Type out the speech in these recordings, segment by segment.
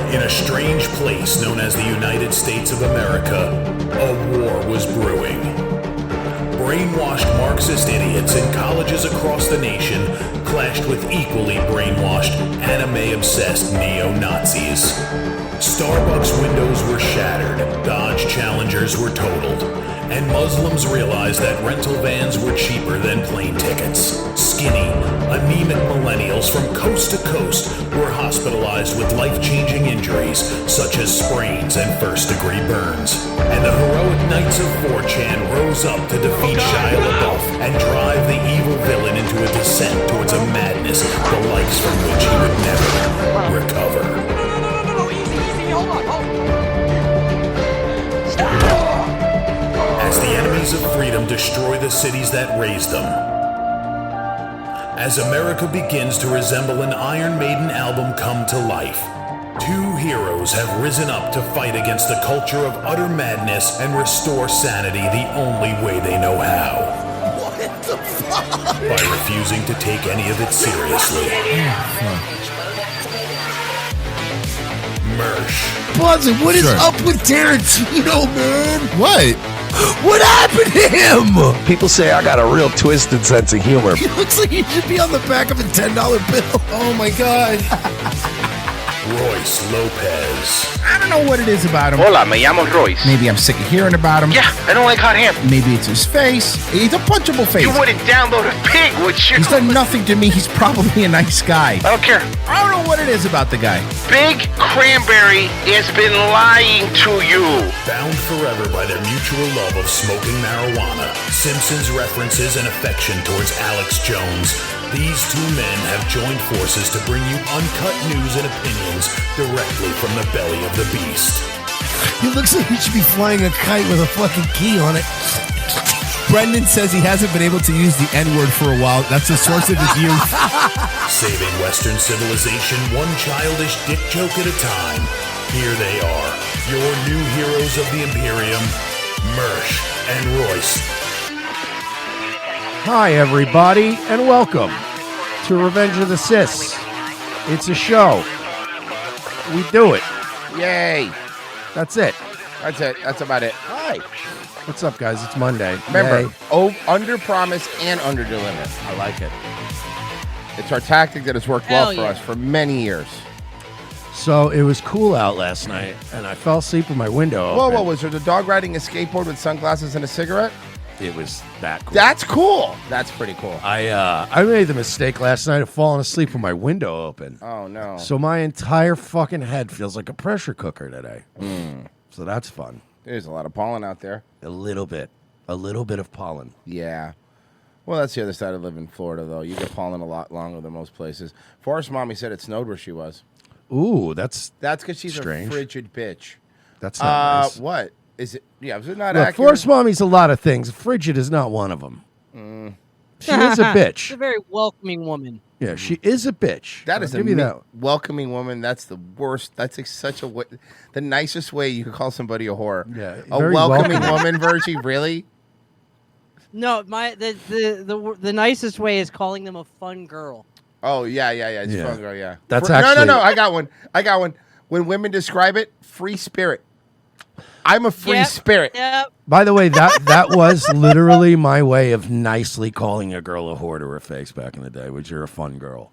In a strange place known as the United States of America, a war was brewing. Brainwashed Marxist idiots in colleges across the nation clashed with equally brainwashed, anime-obsessed neo-Nazis. Starbucks windows were shattered, Dodge Challengers were totaled, and Muslims realized that rental vans were cheaper than plane tickets. Skinny, anemic millennials from coast to coast were hospitalized with life-changing injuries such as sprains and first-degree burns. And the heroic knights of 4chan rose up to defeat Shia LaBeouf and drive the evil villain into a descent towards a madness the likes from which he would never recover. No, easy, hold on. As the enemies of freedom destroy the cities that raised them. As America begins to resemble an Iron Maiden album come to life, two heroes have risen up to fight against a culture of utter madness and restore sanity the only way they know how. What the fuck? By refusing to take any of it seriously. Mersh. Buzzy, what is up with Tarantino, man? What? What happened to him? People say I got a real twisted sense of humor. He looks like he should be on the back of a $10 bill. Oh my God. Royce Lopez. I don't know what it is about him. Hola, me llamo Royce. Maybe I'm sick of hearing about him. Yeah, I don't like hot ham. Maybe it's his face. He's a punchable face. You wouldn't download a pig, would you? He's done nothing to me. He's probably a nice guy. I don't care. I don't know what it is about the guy. Big Cranberry has been lying to you. Bound forever by their mutual love of smoking marijuana, Simpsons references and affection towards Alex Jones, these two men have joined forces to bring you uncut news and opinions directly from the belly of the beast. He looks like he should be flying a kite with a fucking key on it. Brendan says he hasn't been able to use the N-word for a while. That's the source of his youth. Saving Western civilization one childish dick joke at a time. Here they are, your new heroes of the Imperium, Mersh and Royce. Hi, everybody, and welcome to Revenge of the Sis. It's a show. We do it. Yay. That's it. That's it. That's about it. Hi. What's up, guys? It's Monday. Remember, Yay. under promise and under deliver. I like it. It's our tactic that has worked well for us for many years. So it was cool out last night, and I fell asleep with my window open. Whoa, was there the dog riding a skateboard with sunglasses and a cigarette? It was that cool. That's cool. That's pretty cool. I made the mistake last night of falling asleep with my window open. Oh, no. So my entire fucking head feels like a pressure cooker today. So that's fun. There's a lot of pollen out there. A little bit of pollen. Yeah. Well, that's the other side of living in Florida, though. You get pollen a lot longer than most places. Forrest's mommy said it snowed where she was. Ooh, that's because she's strange. a frigid bitch. That's not nice. What? Is it? Yeah, was it not Look, accurate? Forrest Mommy's a lot of things. Frigid is not one of them. She is a bitch. She's a very welcoming woman. Yeah, she is a bitch. That is I'll give you that. welcoming woman. That's the worst. That's like such a the nicest way you could call somebody a whore. Yeah, a very welcoming welcoming. woman, Virgie. Really? No, the nicest way is calling them a fun girl. Oh yeah. It's Yeah. fun girl. Yeah. That's No. actually- I got one. When women describe it, free spirit. I'm a free spirit. Yep. By the way, that was literally my way of nicely calling a girl a whore to her face back in the day, which you're a fun girl.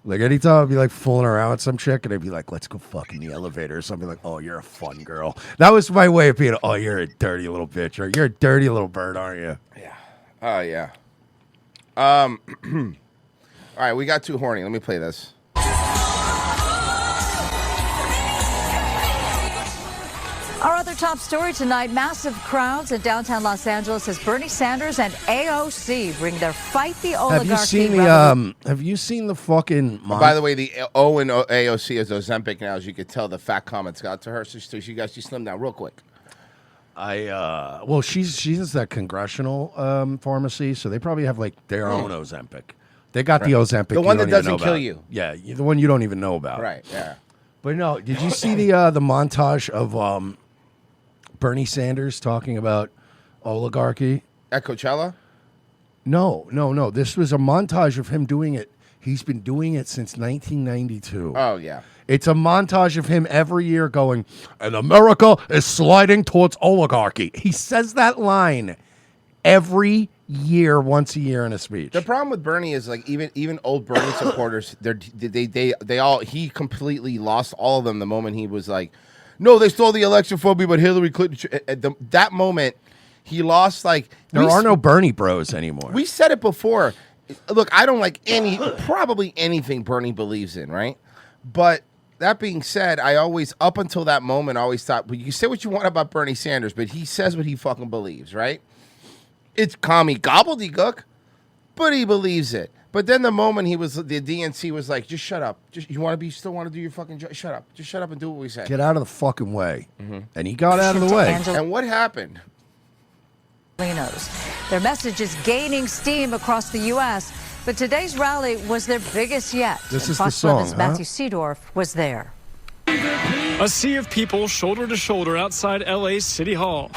Like anytime I'd be like fooling around with some chick and I'd be like, let's go fuck in the elevator or something, like, oh, you're a fun girl. That was my way of being, oh, you're a dirty little bitch, or you're a dirty little bird, aren't you? Yeah. Oh yeah. All right, we got too horny. Let me play this. Our other top story tonight, massive crowds in downtown Los Angeles as Bernie Sanders and AOC bring their Fight the Oligarchy. Have you seen the fucking By the way, the O in AOC is Ozempic now, as you could tell. The fat comments got to her, so she slimmed down real quick. Well, she's that congressional pharmacy, so they probably have like their own Ozempic. They got the Ozempic, the one you that don't even doesn't know kill about. you. Yeah, the one you don't even know about. Right. Yeah. But no, did you see the montage of Bernie Sanders talking about oligarchy At Coachella? No. This was a montage of him doing it He's been doing it since 1992. Oh, yeah. It's a montage of him every year going, and America is sliding towards oligarchy. He says that line every year, once a year in a speech. The problem with Bernie is like even old Bernie supporters, they all he completely lost all of them the moment he was like, no, they stole the election for me, but Hillary Clinton. At that moment, he lost like. There are no Bernie bros anymore. We said it before. Look, I don't like probably anything Bernie believes in, right? But that being said, I always, up until that moment, always thought, well, you say what you want about Bernie Sanders, but he says what he fucking believes, right? It's commie gobbledygook, but he believes it. But then the moment the DNC was like, just shut up. Still want to do your fucking job? Shut up. Just shut up and do what we say. Get out of the fucking way. Mm-hmm. And he got out of the way. And what happened? Their message is gaining steam across the U.S., but today's rally was their biggest yet. This is Fox the song, 11's Matthew Seedorf was there. A sea of people shoulder to shoulder outside L.A. City Hall.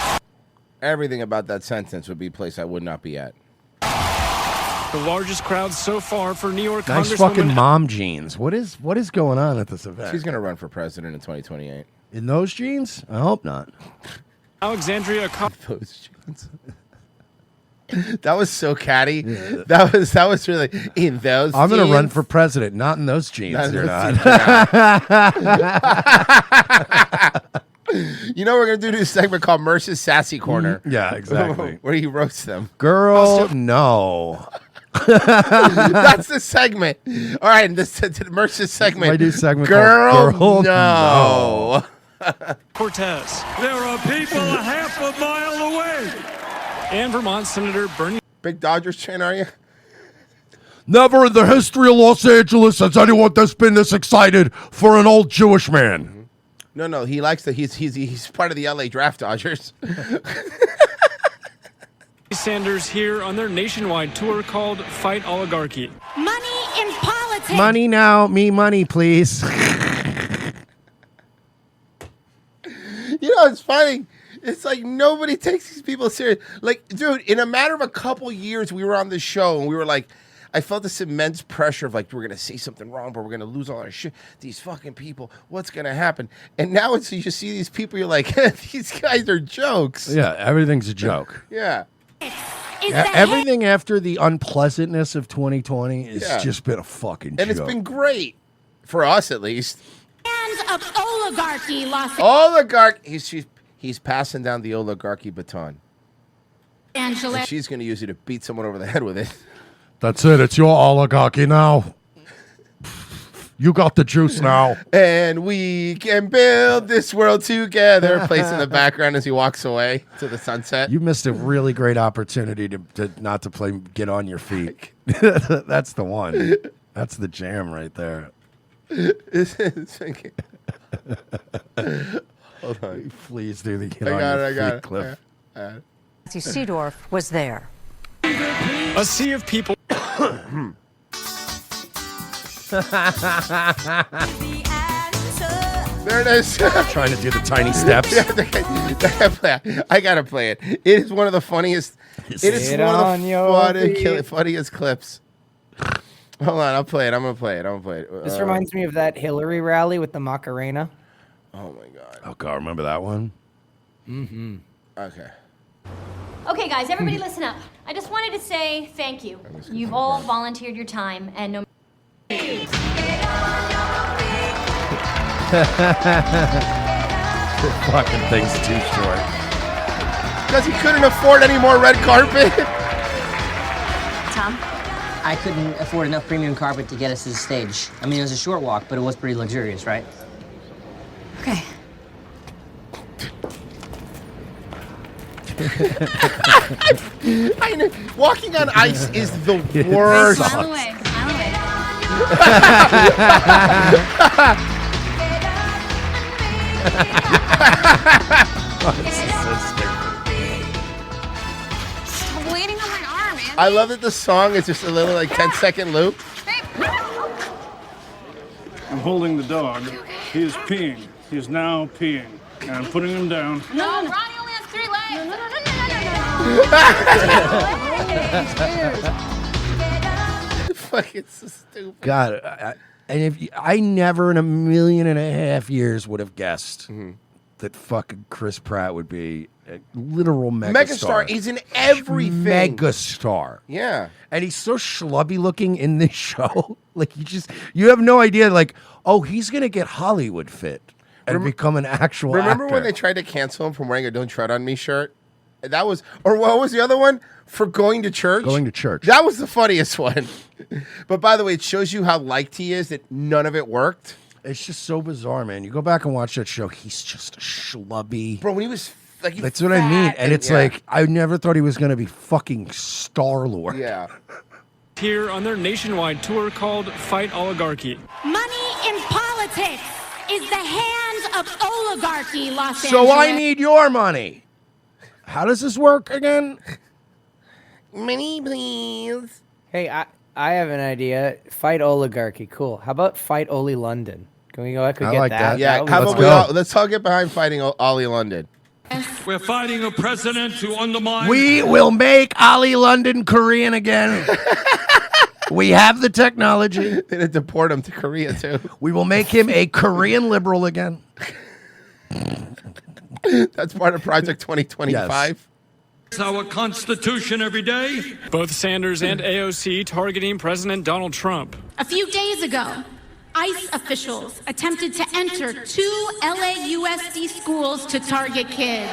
Everything about that sentence would be a place I would not be at. The largest crowd so far for New York Nice Congresswoman. fucking mom jeans. What is going on at this event? She's going to run for president in 2028. In those jeans? I hope not. Alexandria Those jeans. That was so catty. Yeah. That was really in those. I'm going to run for president, not in those jeans. You're not. You know, we're going to do this segment called Merce's Sassy Corner. Yeah, exactly. Where he roasts them. Girl, no. That's the segment. All right, this Merce's segment. I do segment Girl, called no. Cortez. There are people a half a mile away. And Vermont Senator Bernie. Big Dodgers fan, are you? Never in the history of Los Angeles has anyone that's been this excited for an old Jewish man. Mm-hmm. No, he likes that. He's part of the LA Draft Dodgers. Sanders here on their nationwide tour called Fight Oligarchy. Money in politics. Money now, me money, please. You know, it's funny. It's like nobody takes these people serious. Like, dude, in a matter of a couple years, we were on this show and we were like, I felt this immense pressure of like, we're going to say something wrong, but we're going to lose all our shit. These fucking people, what's going to happen? And now it's, you see these people, you're like, these guys are jokes. Yeah, everything's a joke. Yeah. Everything after the unpleasantness of 2020 has just been a fucking joke. And it's been great. For us, at least. Hands of oligarchy, He's passing down the oligarchy baton. Angela. And she's going to use it to beat someone over the head with it. That's it. It's your oligarchy now. You got the juice now. And we can build this world together. Plays in the background as he walks away to the sunset. You missed a really great opportunity to not to play Get On Your Feet. That's the one. That's the jam right there. Hold on. Please do the Get I On got Your it, I got Feet it. clip. Matthew Seedorf was there. A sea of people. There it is. Trying to do the tiny steps. I gotta play it. It is one of the funniest. It is one of the funniest clips. Hold on, I'll play it. I'm gonna play it. This reminds me of that Hillary rally with the Macarena. Oh my god. Oh god, remember that one? Mm-hmm. Okay. Okay, guys, everybody listen up. I just wanted to say thank you. You've all volunteered your time, and no. Fucking thing's too short. Because he couldn't afford any more red carpet. Tom? I couldn't afford enough premium carpet to get us to the stage. I mean, it was a short walk, but it was pretty luxurious, right? Okay. I know. Walking on ice is the worst. Smile away. Smile away. Stop waiting on my arm, man. I love that the song is just a little like 10-second loop. I'm holding the dog. He is peeing. He is now peeing. And I'm putting him down. No, Ronnie only has 3 legs. fucking so stupid. God, and if I never in 1.5 million years would have guessed that fucking Chris Pratt would be a literal megastar. He's in everything. Megastar. Yeah. And he's so schlubby looking in this show. Like you have no idea. Like, oh, he's gonna get Hollywood fit and become an actual. Remember actor. when they tried to cancel him from wearing a "Don't Tread on Me" shirt? That was, or what was the other one? For going to church. Going to church. That was the funniest one. But by the way, it shows you how liked he is that none of it worked. It's just so bizarre, man. You go back and watch that show. He's just a schlubby. Bro, when he was like, that's what I mean. And it's like, I never thought he was going to be fucking Star-Lord. Yeah. Here on their nationwide tour called Fight Oligarchy. Money in politics is the hands of oligarchy, Los Angeles. So I need your money. How does this work again? Money, please. Hey, I have an idea. Fight oligarchy. Cool. How about fight Oli London? Can we go? I could I get like that. that. Yeah, let's all get behind fighting Ollie London. We're fighting a president who undermines. We will make Ollie London Korean again. We have the technology. They're going to deport him to Korea, too. We will make him a Korean liberal again. That's part of Project 2025. Yes. It's our Constitution every day. Both Sanders and AOC targeting President Donald Trump. A few days ago, ICE officials attempted to enter 2 LAUSD schools to target kids.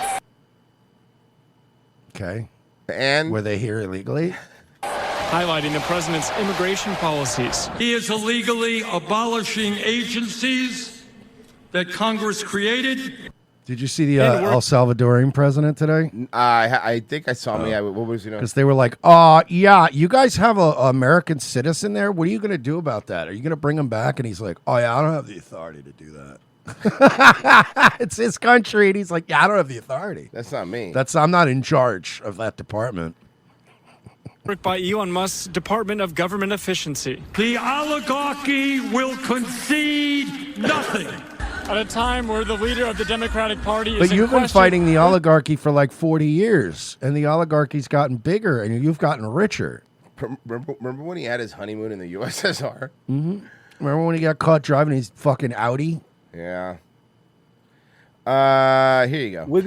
Okay. And were they here illegally? Highlighting the president's immigration policies. He is illegally abolishing agencies that Congress created. Did you see the El Salvadorian president today? I think I saw me. What was Because they were like, yeah, you guys have a American citizen there. What are you going to do about that? Are you going to bring him back? And he's like, oh, yeah, I don't have the authority to do that. It's his country. And he's like, yeah, I don't have the authority. That's not me. I'm not in charge of that department. By Elon Musk's Department of Government Efficiency. The oligarchy will concede nothing. At a time where the leader of the Democratic Party is But in you've been question- fighting the oligarchy for like 40 years, and the oligarchy's gotten bigger, and you've gotten richer. Remember when he had his honeymoon in the USSR? Mm-hmm. Remember when he got caught driving his fucking Audi? Yeah. Here you go. We're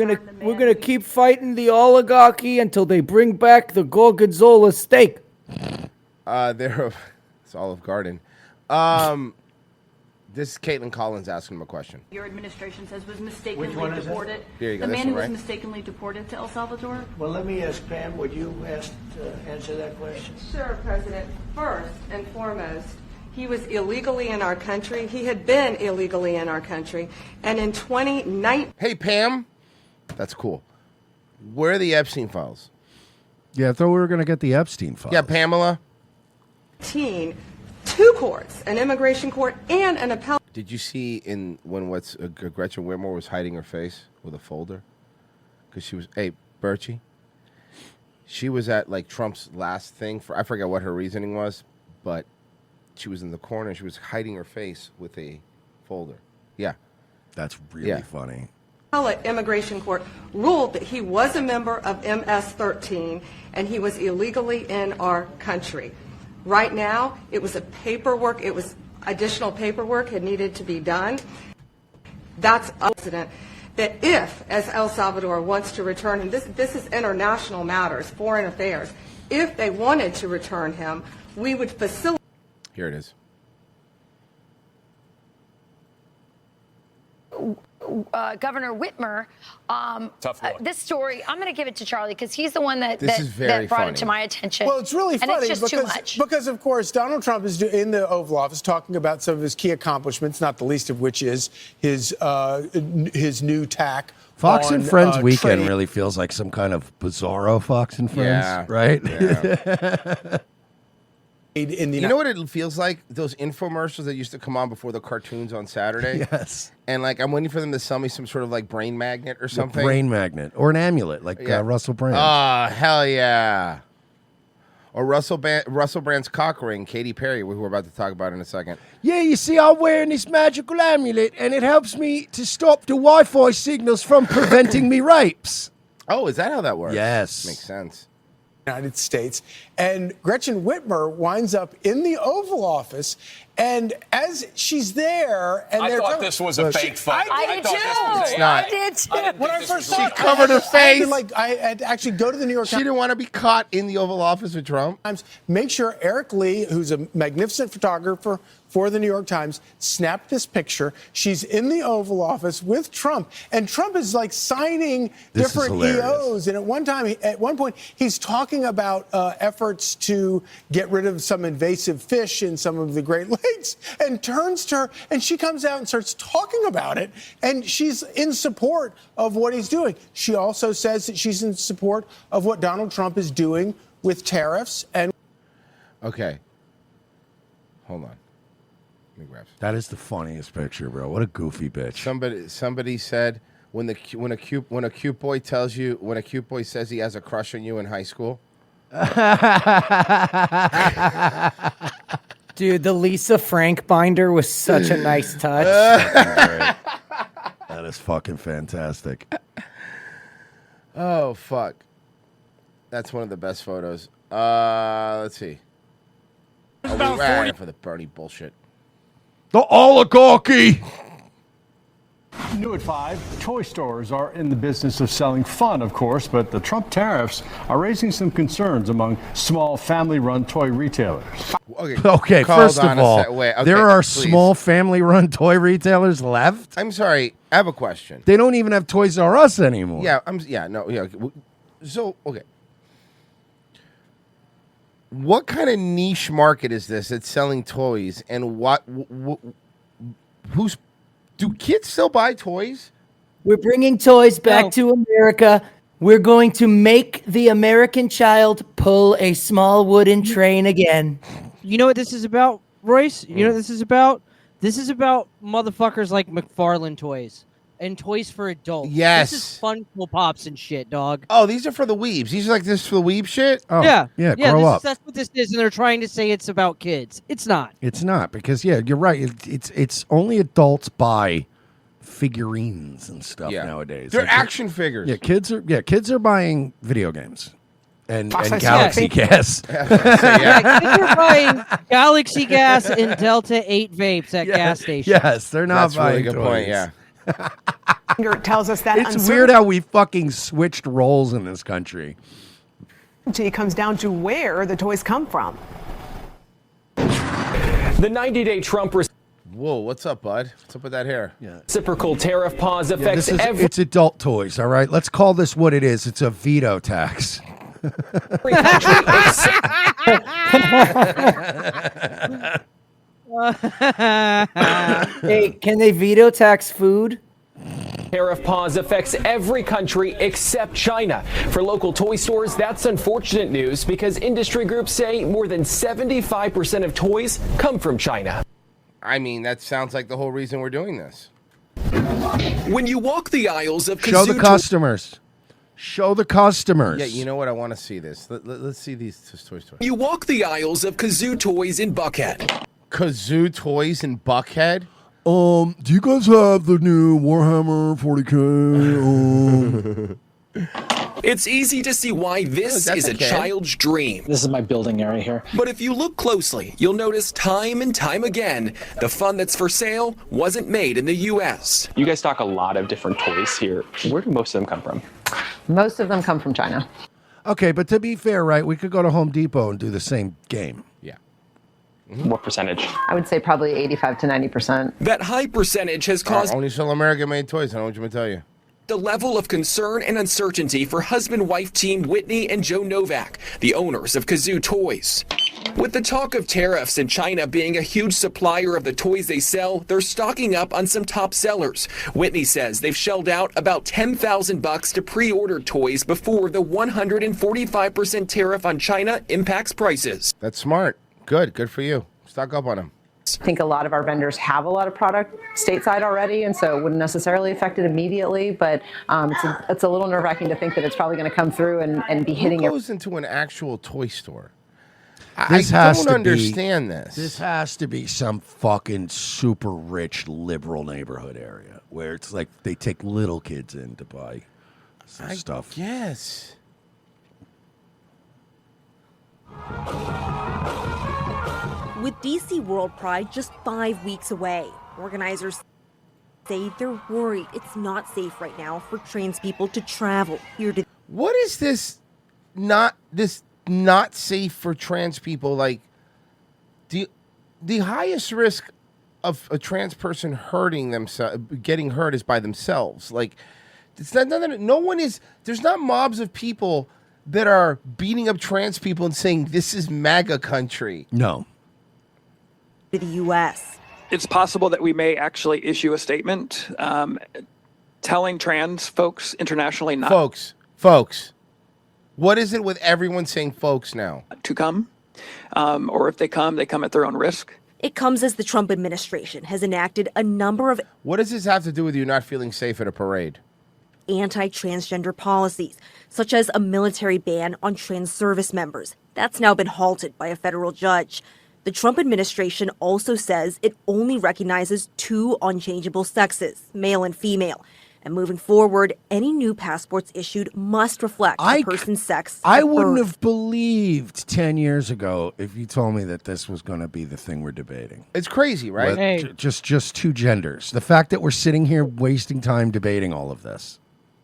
gonna keep fighting the oligarchy until they bring back the Gorgonzola steak. It's Olive Garden. This is Caitlin Collins asking him a question. Your administration says was mistakenly Which one is it? deported. Here you go, The this man who one, was right? mistakenly deported to El Salvador. Well, let me ask Pam, would you answer that question? Sure, President. First and foremost, he was illegally in our country. He had been illegally in our country. And in 2019... Hey, Pam. That's cool. Where are the Epstein files? Yeah, I thought we were going to get the Epstein files. Yeah, Pamela. 2 courts, an immigration court and an appellate... Did you see when Gretchen Whitmer was hiding her face with a folder? Because she was... Hey, Birchie. She was at, like, Trump's last thing. I forget what her reasoning was, but she was in the corner. She was hiding her face with a folder. Yeah. That's really funny. Appellate immigration court ruled that he was a member of MS-13 and he was illegally in our country. Right now, it was additional paperwork had needed to be done. That's a precedent that if, as El Salvador wants to return him, this is international matters, foreign affairs. If they wanted to return him, we would facilitate. Here it is. Governor Whitmer. Tough one. This story, I'm going to give it to Charlie because he's the one that This is very brought funny. it to my attention. Well, it's really funny and it's just too much. because, of course, Donald Trump is in the Oval Office talking about some of his key accomplishments, not the least of which is his new tack. Fox and Friends weekend trade. really feels like some kind of bizarro Fox and Friends, Yeah. right? Yeah. You know what it feels like? Those infomercials that used to come on before the cartoons on Saturday? Yes. And like I'm waiting for them to sell me some sort of like brain magnet or A something. brain magnet or an amulet like Yeah. Russell Brand. Oh, hell yeah. Or Russell Brand's cock ring, Katy Perry, who we're about to talk about in a second. Yeah, you see, I'm wearing this magical amulet, and it helps me to stop the Wi-Fi signals from preventing me rapes. Oh, is that how that works? Yes. Makes sense. United States. And Gretchen Whitmer winds up in the Oval Office. And as she's there, and I thought this was a fake photo. I did too. It's not. I did too. When I first saw it, covered her face. I had to actually go to the New York Times. She didn't want to be caught in the Oval Office with Trump. Make sure Eric Lee, who's a magnificent photographer for the New York Times, snapped this picture. She's in the Oval Office with Trump, and Trump is like signing different EOs. And at one point, he's talking about efforts to get rid of some invasive fish in some of the Great Lakes, and turns to her, and she comes out and starts talking about it, and she's in support of what he's doing. She also says that she's in support of what Donald Trump is doing with tariffs and. Okay. Hold on. That is the funniest picture, bro. What a goofy bitch. Somebody said when a cute boy says he has a crush on you in high school. Dude, the Lisa Frank binder was such a nice touch. That is fucking fantastic. Oh fuck. That's one of the best photos. Let's see. Oh, we ran for the Bernie bullshit. The oligarchy. New at 5, toy stores are in the business of selling fun, of course, but the Trump tariffs are raising some concerns among small family-run toy retailers. Okay, first of all, there are small family-run toy retailers left. I'm sorry, I have a question. They don't even have Toys R Us anymore. Yeah. So, okay. What kind of niche market is this that's selling toys, and do kids still buy toys? We're bringing toys back to America. We're going to make the American child pull a small wooden train again. You know what this is about, Royce? You know what this is about? This is about motherfuckers like McFarlane Toys and toys for adults. Yes. This is Funko Pops and shit, dog. Oh, these are for the weebs. These are like this for the weeb shit? Oh, yeah. Grow up. That's what this is, and they're trying to say it's about kids. It's not. It's not, because you're right. It's only adults buy figurines and stuff nowadays. They're action figures. Yeah, kids are buying video games and Galaxy Gas. Kids are buying Galaxy Gas and Delta 8 vapes at gas stations. Yes, they're not That's buying really good toys. point, yeah. tells us that It's weird how we fucking switched roles in this country. uncertainty comes down to where the toys come from. The 90-day Trump Whoa, what's up, bud? What's up with that hair? reciprocal tariff pause affects every It's adult toys, all right? Let's call this what it is. It's a veto tax. Hey, can they veto tax food? Tariff pause affects every country except China. For local toy stores, that's unfortunate news because industry groups say more than 75% of toys come from China. I mean, that sounds like the whole reason we're doing this. When you walk the aisles of Show the Kazoo customers. Show the customers. Yeah, you know what? I want to see this. Let's see these toys. You walk the aisles of Kazoo Toys in Buckhead. Kazoo Toys in Buckhead? Do you guys have the new Warhammer 40K? It's easy to see why this is a child's dream. This is my building area here. But if you look closely, you'll notice time and time again, the fun that's for sale wasn't made in the U.S. You guys stock a lot of different toys here. Where do most of them come from? Most of them come from China. Okay, but to be fair, right, we could go to Home Depot and do the same game. Yeah. What percentage? I would say probably 85 to 90%. That high percentage has caused only sell American-made toys. I don't know what you want to tell you. the level of concern and uncertainty for husband-wife team Whitney and Joe Novak, the owners of Kazoo Toys. With the talk of tariffs and China being a huge supplier of the toys they sell, they're stocking up on some top sellers. Whitney says they've shelled out about $10,000 to pre-order toys before the 145% tariff on China impacts prices. That's smart. Good for you. Stock up on them. I think a lot of our vendors have a lot of product stateside already, and so it wouldn't necessarily affect it immediately, but it's a little nerve-wracking to think that it's probably going to come through and be hitting Who goes into an actual toy store? This I has don't to understand be, this. This has to be some fucking super rich liberal neighborhood area where it's like they take little kids in to buy some stuff. Yes. With DC World Pride just 5 weeks away, organizers say they're worried it's not safe right now for trans people to travel here to. What is this not safe for trans people? Like, the highest risk of a trans person hurting themselves, getting hurt, is by themselves. Like, it's not no one is. There's not mobs of people that are beating up trans people and saying this is MAGA country. No. To the U.S. It's possible that we may actually issue a statement telling trans folks internationally not folks. What is it with everyone saying folks now? To come, or if they come at their own risk. It comes as the Trump administration has enacted a number of. What does this have to do with you not feeling safe at a parade? Anti-transgender policies, such as a military ban on trans service members. That's now been halted by a federal judge. The Trump administration also says it only recognizes two unchangeable sexes, male and female. And moving forward, any new passports issued must reflect a person's sex. I wouldn't have believed 10 years ago if you told me that this was going to be the thing we're debating. It's crazy, right? Hey. Just two genders. The fact that we're sitting here wasting time debating all of this.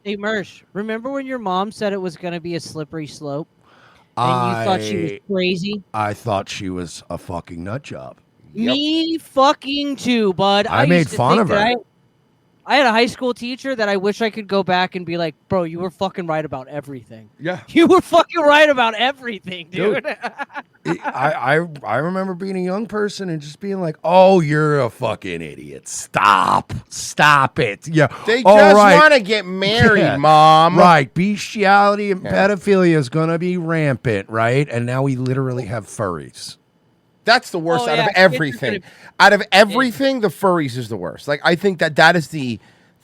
Hey, Mersh, remember when your mom said it was going to be a slippery slope? And you thought she was crazy? I thought she was a fucking nut job. Me fucking too, bud. I made fun of her. I had a high school teacher that I wish I could go back and be like, bro, you were fucking right about everything. Yeah. You were fucking right about everything, dude. I remember being a young person and just being like, oh, you're a fucking idiot. Stop it. Yeah. They just want to get married, Mom. Right. Bestiality and pedophilia is going to be rampant, right? And now we literally have furries. That's the worst out of everything. Out of everything, the furries is the worst. Like, I think that is the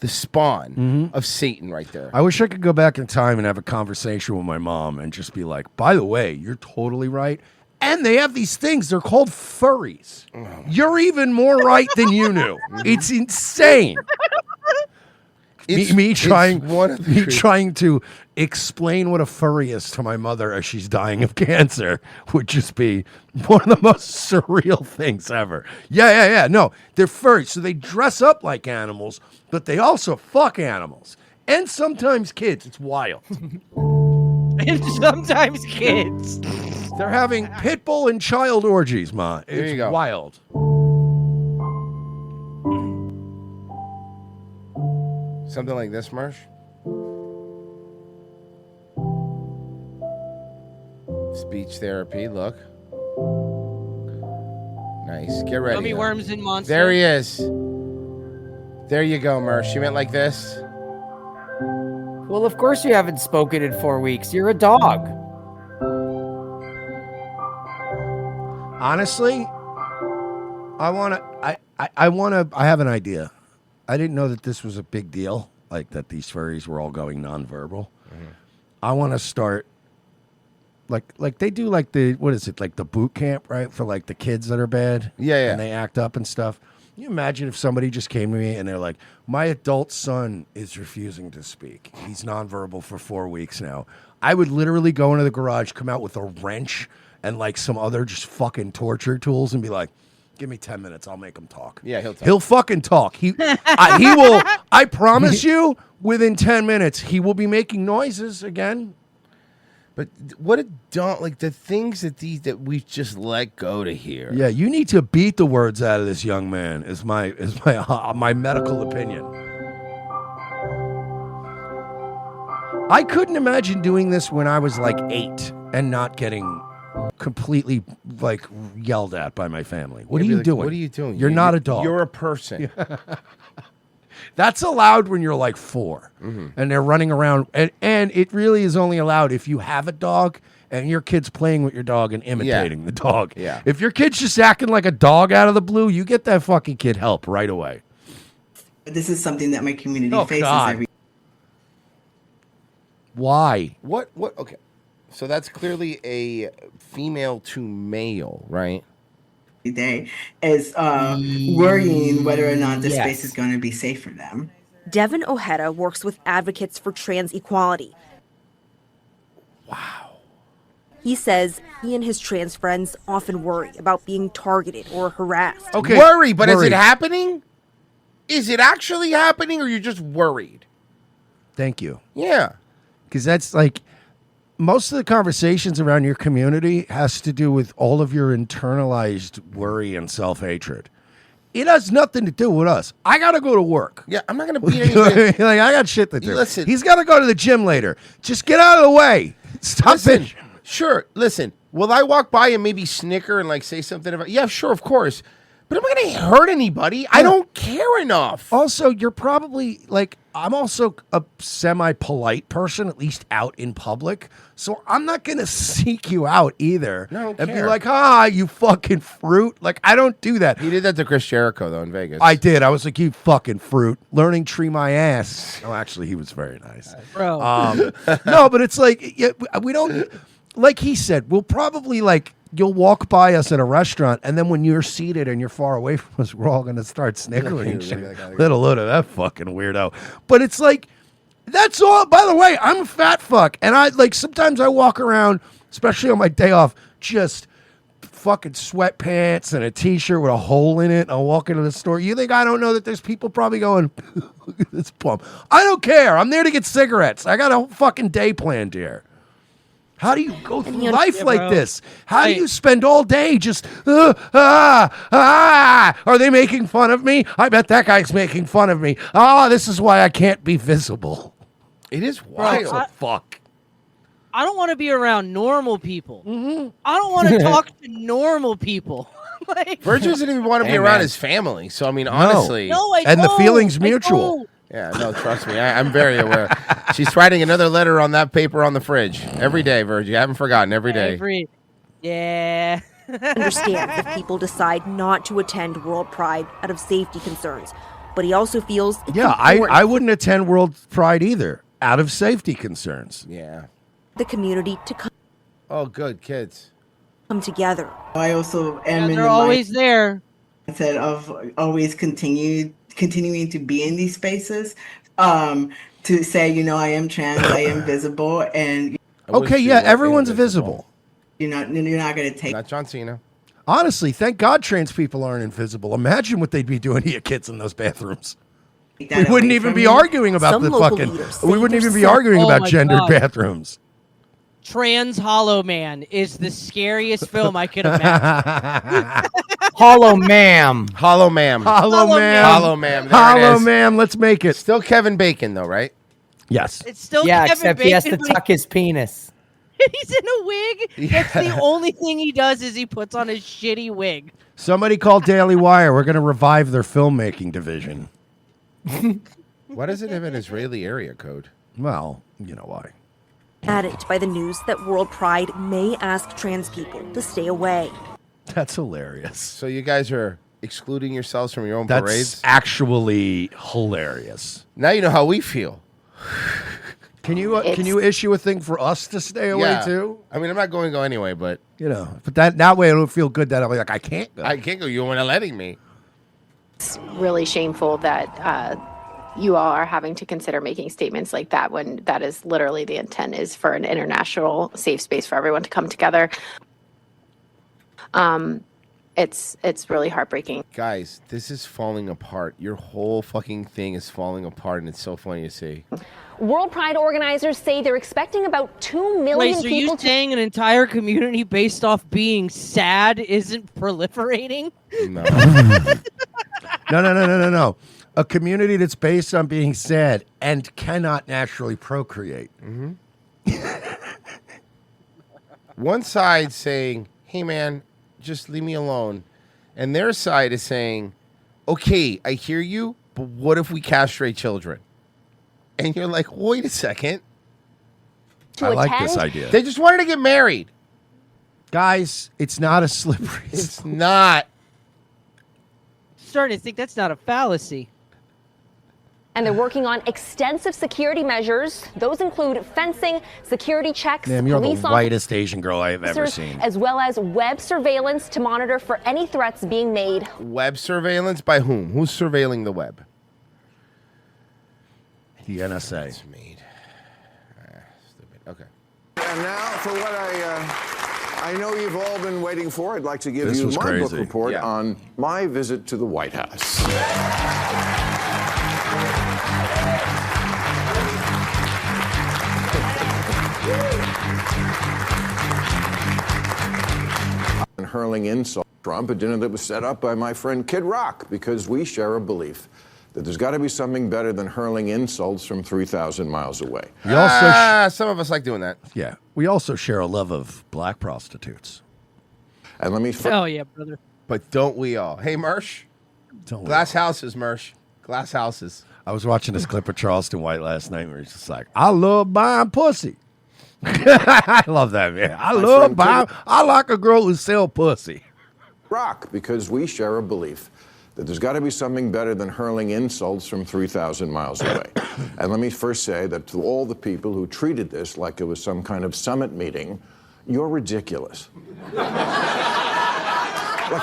spawn of Satan right there. I wish I could go back in time and have a conversation with my mom and just be like, by the way, you're totally right. And they have these things. They're called furries. You're even more right than you knew. It's insane. Me trying to explain what a furry is to my mother as she's dying of cancer would just be one of the most surreal things ever. Yeah. No, they're furries. So they dress up like animals, but they also fuck animals. And sometimes kids. It's wild. And sometimes kids. They're having pit bull and child orgies, Ma. There you go. Wild. Something like this, Marsh. Speech therapy, look. Nice. Get ready. Gummy worms and monsters. There he is. There you go, Marsh. You meant like this? Well, of course you haven't spoken in 4 weeks. You're a dog. Honestly, I have an idea. I didn't know that this was a big deal, like that these furries were all going nonverbal. I want to start like they do like the the boot camp, right, for like the kids that are bad. Yeah. And they act up and stuff. Can you imagine if somebody just came to me and they're like, my adult son is refusing to speak. He's nonverbal for 4 weeks now. I would literally go into the garage, come out with a wrench and like some other just fucking torture tools and be like, give me 10 minutes. I'll make him talk. Yeah, he'll talk. He'll fucking talk. He will. I promise you, within 10 minutes, he will be making noises again. But what a like the things that we've just let go to here. Yeah, you need to beat the words out of this young man. Is my medical opinion. I couldn't imagine doing this when I was like 8 and not getting completely like yelled at by my family. What are you doing? What are you doing? You're not a dog. You're a person. That's allowed when you're like 4 and they're running around. And it really is only allowed if you have a dog and your kid's playing with your dog and imitating the dog. Yeah. If your kid's just acting like a dog out of the blue, you get that fucking kid help right away. This is something that my community faces God. Why? What? Okay. So that's clearly a female to male, right? Day is worrying whether or not the space is going to be safe for them. Devin Ojeda works with advocates for trans equality. Wow. He says he and his trans friends often worry about being targeted or harassed. Okay. Worry, but is it happening? Is it actually happening, or you're just worried? Thank you. Yeah. Because that's like most of the conversations around your community has to do with all of your internalized worry and self-hatred. It has nothing to do with us. I got to go to work. Yeah, I'm not going to beat anybody. Like, I got shit to do. Listen. He's got to go to the gym later. Just get out of the way. Stop Listen, bitching. Sure, listen. Will I walk by and maybe snicker and like say something about? Yeah, sure, of course. But I'm not going to hurt anybody. I don't care enough. Also, you're probably like, I'm also a semi-polite person, at least out in public. So I'm not going to seek you out either and be care. like, you fucking fruit. Like, I don't do that. He did that to Chris Jericho, though, in Vegas. I did. I was like, you fucking fruit. Learning tree my ass. Oh, actually, he was very nice. Bro. No, but it's like, we don't, like he said, we'll probably like, you'll walk by us at a restaurant, and then when you're seated and you're far away from us, we're all going to start snickering. Little load of that fucking weirdo. But it's like, that's all. By the way, I'm a fat fuck. And I like, sometimes I walk around, especially on my day off, just fucking sweatpants and a t-shirt with a hole in it. I'll walk into the store. You think I don't know that there's people probably going, look at this bum. I don't care. I'm there to get cigarettes. I got a whole fucking day planned here. How do you go through life like this? How do you spend all day just, are they making fun of me? I bet that guy's making fun of me. This is why I can't be visible. It is wild. Fuck. I don't want to be around normal people. I don't want to talk to normal people. Virgil doesn't even want to be around his family. So, I mean, honestly. No, I And the don't. feeling's I mutual. don't. Yeah, no, trust me. I'm very aware. She's writing another letter on that paper on the fridge. Every day, Virgil. I haven't forgotten. Every day. Yeah. Understands if people decide not to attend World Pride out of safety concerns. But he also feels it's important I wouldn't attend World Pride either, out of safety concerns. Yeah. the community to come good kids. Come together. I also am in they're the always there. mindset of always continuing to be in these spaces, to say, I am trans, I am visible, and Okay, yeah, everyone's visible. you're not going to take Not John Cena. Honestly, thank God trans people aren't invisible. Imagine what they'd be doing to your kids in those bathrooms. We that wouldn't away even from be you. arguing about Some the local fucking. leaders We say wouldn't even be they're arguing Oh about my gendered God. bathrooms. Trans Hollow Man is the scariest film I could imagine. Hollow Ma'am. Hollow Ma'am. Hollow man. Hollow Ma'am. There it Hollow is. man. Let's make it. Still Kevin Bacon, though, right? Yes. It's still Yeah, Kevin except Bacon, he has to but he- tuck his penis. he's in a wig. That's the only thing he does is he puts on his shitty wig. Somebody call Daily Wire. We're going to revive their filmmaking division. Why does it have an Israeli area code? Well, you know why. Added by the news that World Pride may ask trans people to stay away. That's hilarious. So you guys are excluding yourselves from your own That's parades? actually hilarious. Now you know how we feel. Can you issue a thing for us to stay away Yeah. too? I mean, I'm not going to go anyway, but But that way it'll feel good that I'm like I can't go. I can't go. You weren't letting me. It's really shameful that you all are having to consider making statements like that when that is literally the intent is for an international safe space for everyone to come together. It's really heartbreaking. Guys, this is falling apart. Your whole fucking thing is falling apart, and it's so funny to see. World Pride organizers say they're expecting about 2 million Wait, so people you saying an entire community based off being sad isn't proliferating? No. No. A community that's based on being sad and cannot naturally procreate. Mm-hmm. One side saying, hey, man, just leave me alone. And their side is saying, okay, I hear you, but what if we castrate children? And you're like, wait a second. I like this idea. They just wanted to get married. Guys, it's not a slippery. It's not. Starting to think that's not a fallacy. and they're working on extensive security measures. Those include fencing, security checks, Ma'am, you're the police whitest Asian girl I have ever officers, seen. as well as web surveillance to monitor for any threats being made. Web surveillance by whom? Who's surveilling the web? The NSA. It's made. Stupid. Okay. And now for what I know you've all been waiting for. I'd like to give This you was my book crazy. report Yeah. on my visit to the White House. And hurling insult at Trump, a dinner that was set up by my friend Kid Rock, because we share a belief that there's got to be something better than hurling insults from 3,000 miles away. We also some of us like doing that. Yeah. We also share a love of black prostitutes. And let me. Oh yeah, brother. But don't we all? Hey, Mersh. Glass houses, Mersh. Glass houses. I was watching this clip of Charleston White last night where he's just like, I love buying pussy. I love that, man. I love buying. I like a girl who sell pussy. Rock, because we share a belief that there's got to be something better than hurling insults from 3,000 miles away. And let me first say that to all the people who treated this like it was some kind of summit meeting, you're ridiculous. Like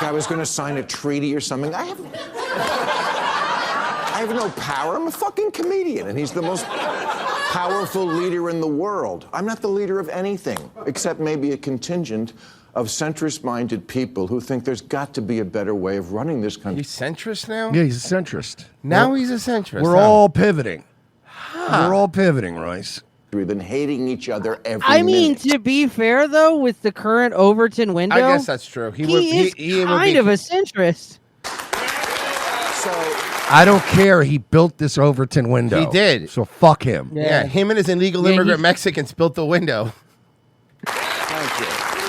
I was going to sign a treaty or something. I have no power. I'm a fucking comedian, and he's the most powerful leader in the world. I'm not the leader of anything, except maybe a contingent of centrist-minded people who think there's got to be a better way of running this country. He's centrist now? Yeah, he's a centrist. Now he's a centrist. We're all pivoting. We're all pivoting, Royce. Than hating each other every I mean, minute. to be fair though, with the current Overton window, I guess that's true. He is kind of a centrist. I don't care. He built this Overton window. He did. So fuck him. Yeah, him and his illegal immigrant Mexicans built the window.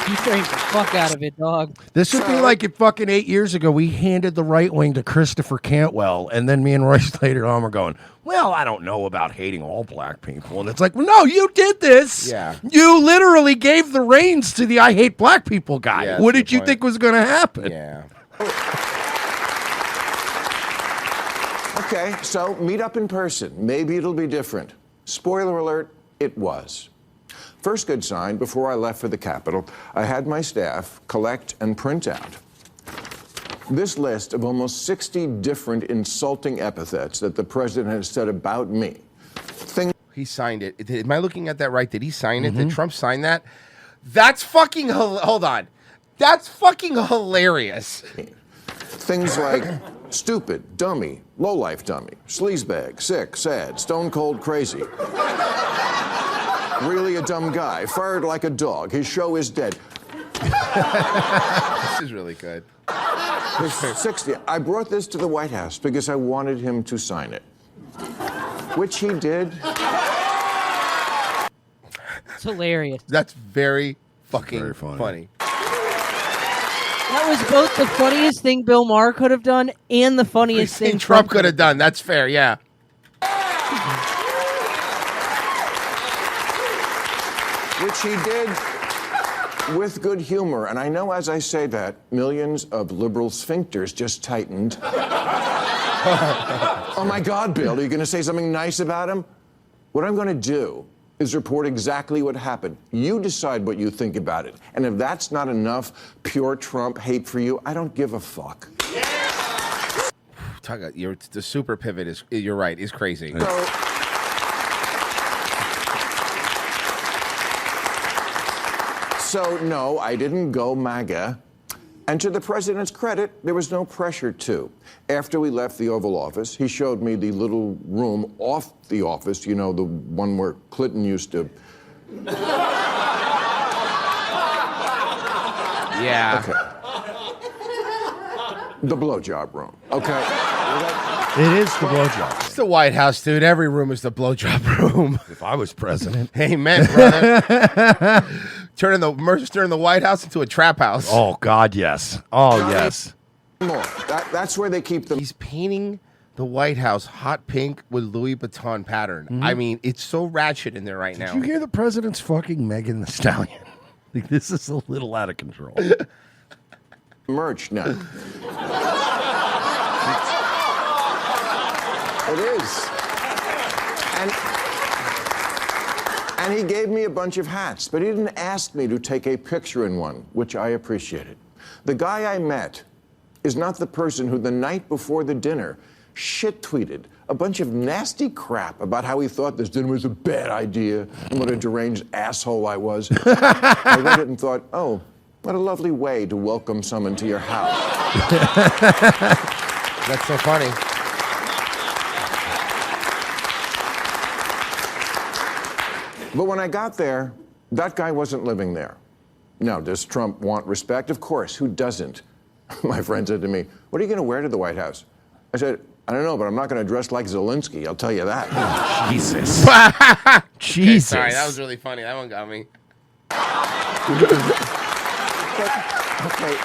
You trained the fuck out of it, dog. This would be like if fucking 8 years ago we handed the right wing to Christopher Cantwell, and then me and Royce later on were going, well, I don't know about hating all black people. And it's like, well, no, you did this. Yeah. You literally gave the reins to the I hate black people guy. Yeah, What that's a did good you point. think was going to happen? Yeah. Okay, so meet up in person. Maybe it'll be different. Spoiler alert, it was. First good sign, before I left for the Capitol, I had my staff collect and print out this list of almost 60 different insulting epithets that the president has said about me. He signed it. Am I looking at that right? Did he sign it? Did Trump sign that? That's fucking... Hold on. That's fucking hilarious. Things like stupid, dummy, lowlife dummy, sleazebag, sick, sad, stone cold crazy. Really a dumb guy, fired like a dog. His show is dead. This is really good. There's 60. I brought this to the White House because I wanted him to sign it, which he did. It's hilarious. That's very fucking funny. That was both the funniest thing Bill Maher could have done and the funniest thing Trump could have done. That's fair, yeah. Which he did with good humor. And I know as I say that, millions of liberal sphincters just tightened. Oh my God, Bill, are you going to say something nice about him? What I'm going to do is report exactly what happened. You decide what you think about it. And if that's not enough pure Trump hate for you, I don't give a fuck. The super pivot is, you're right, is crazy. So, no, I didn't go MAGA. And to the president's credit, there was no pressure to. After we left the Oval Office, he showed me the little room off the office, you know, the one where Clinton used to. Yeah. Okay. The blowjob room. Okay. It is the blowjob. It's the White House, dude. Every room is the blowjob room. If I was president. Amen, brother. turning the White House into a trap house. Oh, God, yes. Oh, yes. More. That's where they keep them. He's painting the White House hot pink with Louis Vuitton pattern. I mean, it's so ratchet in there right now. Did you hear the president's fucking Megan the Stallion? Like, this is a little out of control. Merch now. It is. And he gave me a bunch of hats, but he didn't ask me to take a picture in one, which I appreciated. The guy I met is not the person who the night before the dinner shit-tweeted a bunch of nasty crap about how he thought this dinner was a bad idea and what a deranged asshole I was. I read it and thought, oh, what a lovely way to welcome someone to your house. That's so funny. But when I got there, that guy wasn't living there. Now, does Trump want respect? Of course, who doesn't? My friend said to me, what are you going to wear to the White House? I said, I don't know, but I'm not going to dress like Zelensky, I'll tell you that. Jesus. Okay, Jesus. sorry, that was really funny. That one got me. Okay.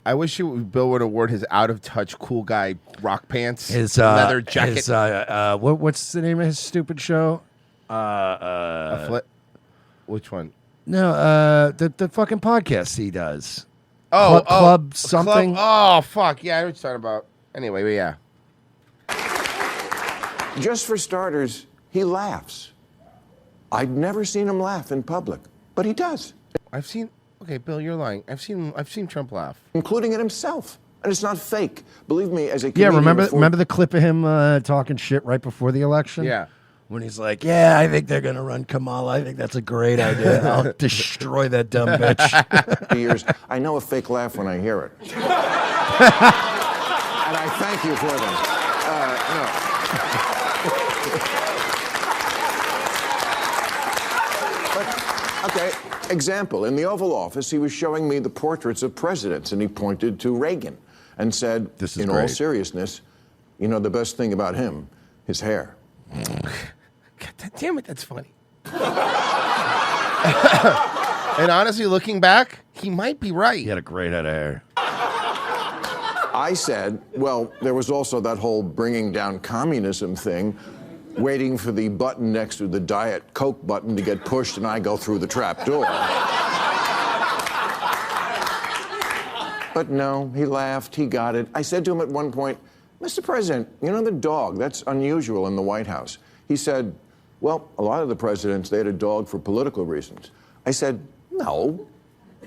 I wish Bill would award his out-of-touch cool guy rock pants, His leather jacket. His, what's the name of his stupid show? A flip. Which one? No, the fucking podcast he does. Oh, Club something. Oh, fuck. Yeah, I know what you're talking about. Anyway, but yeah. Just for starters, he laughs. I'd never seen him laugh in public, but he does. I've seen. Okay, Bill, you're lying. I've seen Trump laugh, including at himself, and it's not fake. Believe me, as a Yeah, comedian remember the clip of him talking shit right before the election? Yeah. When he's like, yeah, I think they're going to run Kamala. I think that's a great idea. I'll destroy that dumb bitch. years, I know a fake laugh when I hear it, and I thank you for them. But, okay, example. In the Oval Office, he was showing me the portraits of presidents, and he pointed to Reagan and said, in all seriousness, you know the best thing about him? His hair. Damn it, that's funny. And honestly, looking back, he might be right. He had a great head of hair. I said, well, there was also that whole bringing down communism thing, waiting for the button next to the Diet Coke button to get pushed and I go through the trap door. But no, he laughed, he got it. I said to him at one point, Mr. President, you know the dog, that's unusual in the White House. He said, well, a lot of the presidents, they had a dog for political reasons. I said, no,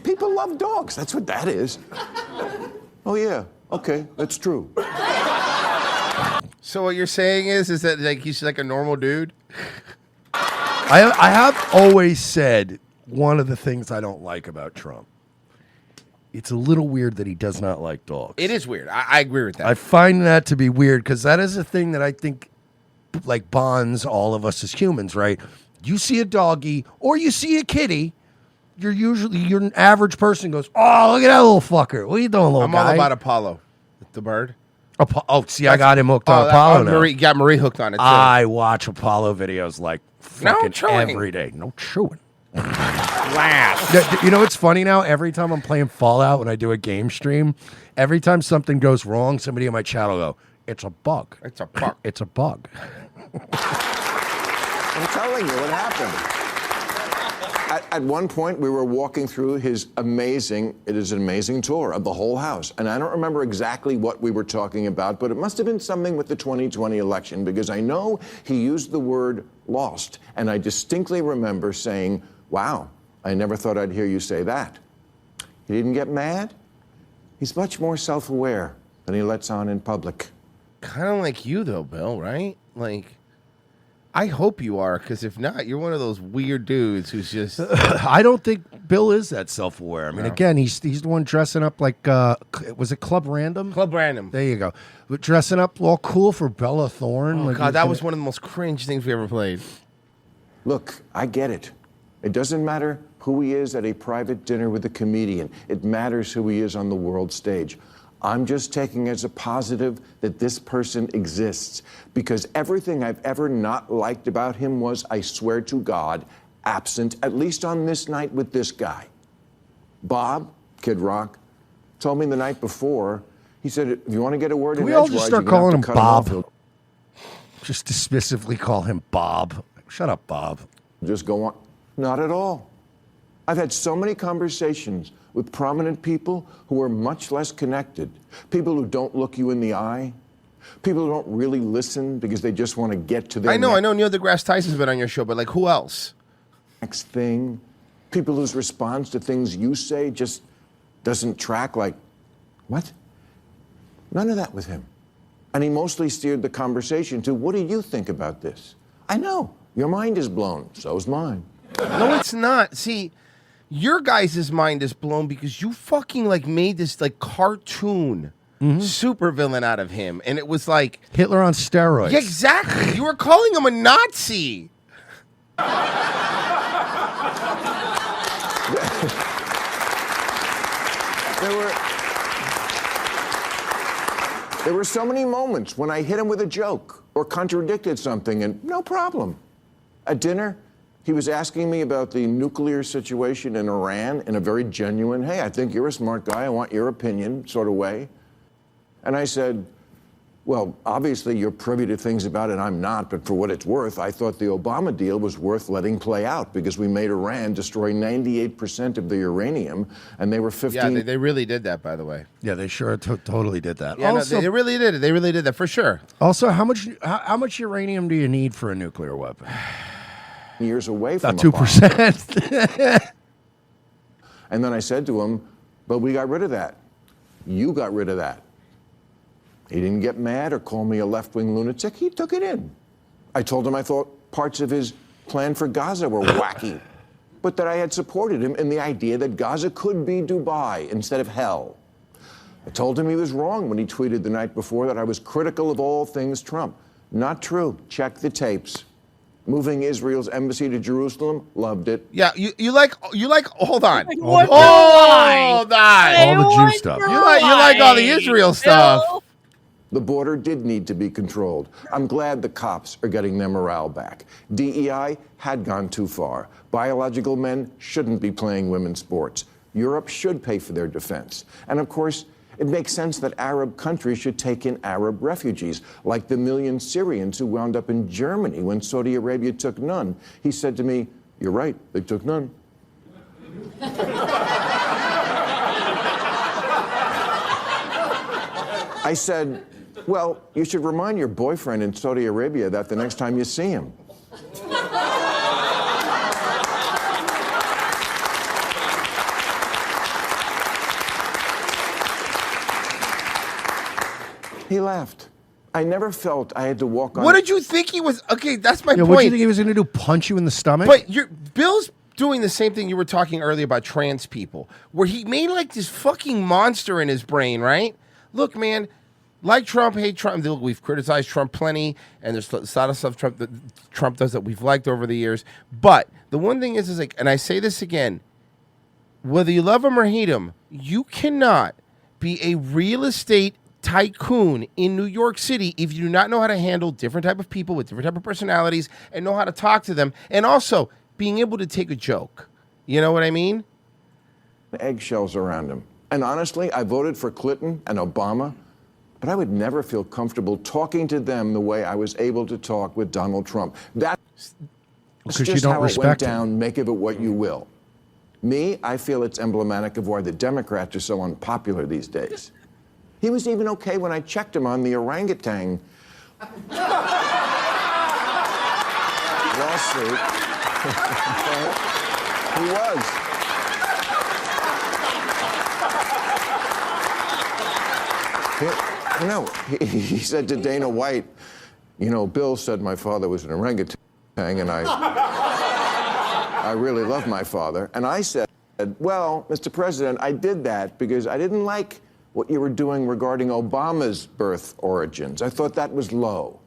people love dogs, that's what that is. Oh yeah, okay, that's true. So what you're saying is that like he's like a normal dude? I have always said one of the things I don't like about Trump. It's a little weird that he does not like dogs. It is weird. I agree with that. I find that to be weird because that is a thing that I think like bonds all of us as humans, right? You see a doggy or you see a kitty, you're an average person goes, oh, look at that little fucker. What are you doing, little guy? I'm all about Apollo, the bird. See, I got him hooked on Apollo now. Marie got Marie hooked on it too. I watch Apollo videos like fucking chewing. every day. No chewing. You know what's funny now? Every time I'm playing Fallout when I do a game stream, every time something goes wrong, somebody in my chat will go, it's a bug. It's a bug. It's a bug. I'm telling you what happened. At one point, we were walking through it is an amazing tour of the whole house. And I don't remember exactly what we were talking about, but it must have been something with the 2020 election because I know he used the word lost. And I distinctly remember saying, wow, I never thought I'd hear you say that. He didn't get mad. He's much more self-aware than he lets on in public. Kind of like you though, Bill, right? Like, I hope you are, because if not, you're one of those weird dudes who's just... I don't think Bill is that self-aware. I mean, again, he's the one dressing up like, was it Club Random? Club Random. There you go. But dressing up all cool for Bella Thorne. Oh, like God, that was one of the most cringe things we ever played. Look, I get it. It doesn't matter who he is at a private dinner with a comedian. It matters who he is on the world stage. I'm just taking as a positive that this person exists because everything I've ever not liked about him was, I swear to God, absent, at least on this night with this guy. Bob, Kid Rock, told me the night before, he said, if you want to get a word in we all edgewise, just start you're gonna calling have him to cut Bob? Just dismissively call him Bob. Shut up, Bob. Just go on. Not at all. I've had so many conversations with prominent people who are much less connected, people who don't look you in the eye, people who don't really listen because they just want to get to their I know Neil deGrasse Tyson's been on your show, but like who else? next thing, people whose response to things you say just doesn't track like, what? None of that with him. And he mostly steered the conversation to, what do you think about this? I know, your mind is blown, so's mine. No, it's not. See, your guys' mind is blown because you fucking like made this like cartoon super villain out of him, and it was like Hitler on steroids. Yeah, exactly. You were calling him a Nazi. There were so many moments when I hit him with a joke or contradicted something, and no problem. At dinner, he was asking me about the nuclear situation in Iran in a very genuine, hey, I think you're a smart guy, I want your opinion sort of way. And I said, well, obviously you're privy to things about it I'm not, but for what it's worth, I thought the Obama deal was worth letting play out because we made Iran destroy 98% of the uranium, and they were 15. Yeah, they really did that, by the way. Yeah, they sure totally did that. Yeah, Also, no, they really did it. They really did that for sure. also, how much uranium do you need for a nuclear weapon? Years away from About a bomb. 2%. And then I said to him, but we got rid of that. You got rid of that. He didn't get mad or call me a left-wing lunatic. He took it in. I told him I thought parts of his plan for Gaza were wacky, but that I had supported him in the idea that Gaza could be Dubai instead of hell. I told him he was wrong when he tweeted the night before that I was critical of all things Trump. Not true. Check the tapes. Moving Israel's embassy to Jerusalem, loved it. Yeah, you like hold on. Hold Hold on. All the Jew stuff. You like all the Israel stuff. The border did need to be controlled. I'm glad the cops are getting their morale back. DEI had gone too far. Biological men shouldn't be playing women's sports. Europe should pay for their defense. And of course, it makes sense that Arab countries should take in Arab refugees, like the million Syrians who wound up in Germany when Saudi Arabia took none. He said to me, "You're right, they took none." I said, well, you should remind your boyfriend in Saudi Arabia that the next time you see him. He laughed. I never felt I had to walk on. What did you think he was? Okay, that's my Yeah, point. what do you think he was going to do? Punch you in the stomach? But Bill's doing the same thing you were talking earlier about trans people, where he made like this fucking monster in his brain, right? Look, man, like Trump, hate Trump. Look, we've criticized Trump plenty, and there's a lot of stuff Trump does that we've liked over the years. But the one thing is like, and I say this again, whether you love him or hate him, you cannot be a real estate tycoon in New York City if you do not know how to handle different type of people with different type of personalities and know how to talk to them, and also being able to take a joke. You know what I mean? Eggshells around him. And honestly, I voted for Clinton and Obama, but I would never feel comfortable talking to them the way I was able to talk with Donald Trump. That's Because just you don't how it went respect him. down. Make of it what you will. Me, I feel it's emblematic of why the Democrats are so unpopular these days. He was even okay when I checked him on the orangutan lawsuit. He was. He said to Dana White, you know, Bill said my father was an orangutan, and I really love my father. And I said, well, Mr. President, I did that because I didn't like what you were doing regarding Obama's birth origins. I thought that was low.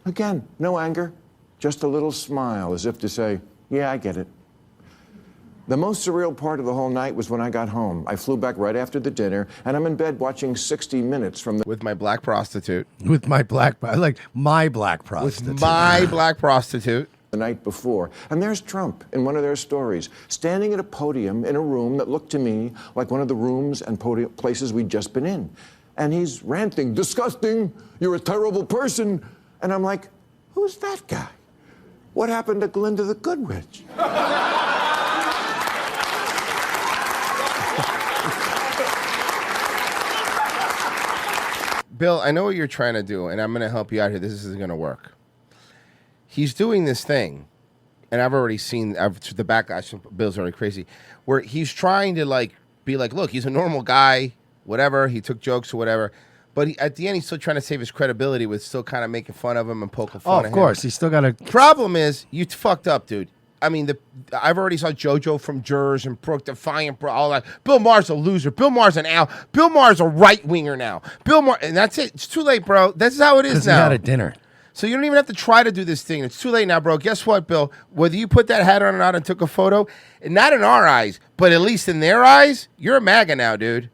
Again, no anger, just a little smile as if to say, yeah, I get it. The most surreal part of the whole night was when I got home. I flew back right after the dinner, and I'm in bed watching 60 Minutes from the... With my black prostitute. With my black prostitute. With my black prostitute. The night before. And there's Trump in one of their stories, standing at a podium in a room that looked to me like one of the rooms and places we'd just been in. And he's ranting, disgusting, you're a terrible person. And I'm like, who's that guy? What happened to Glinda the Good Witch? Bill, I know what you're trying to do, and I'm going to help you out here. This isn't going to work. He's doing this thing, and I've already seen the backlash. Bill's already crazy, where he's trying to like be like, look, he's a normal guy, whatever. He took jokes or whatever, But at the end, he's still trying to save his credibility with still kind of making fun of him and poking fun Oh, at of him. course. He's still got to. Problem is, you fucked up, dude. I mean, I've already saw JoJo from Jurors and Brooke Defiant, bro. All that. Bill Maher's a loser. Bill Maher's an owl. Bill Maher's a right winger now. Bill Maher, and that's it. It's too late, bro. This is how it is Because he now. had a dinner. So you don't even have to try to do this thing. It's too late now, bro. Guess what, Bill? Whether you put that hat on or not and took a photo, not in our eyes, but at least in their eyes, you're a MAGA now, dude.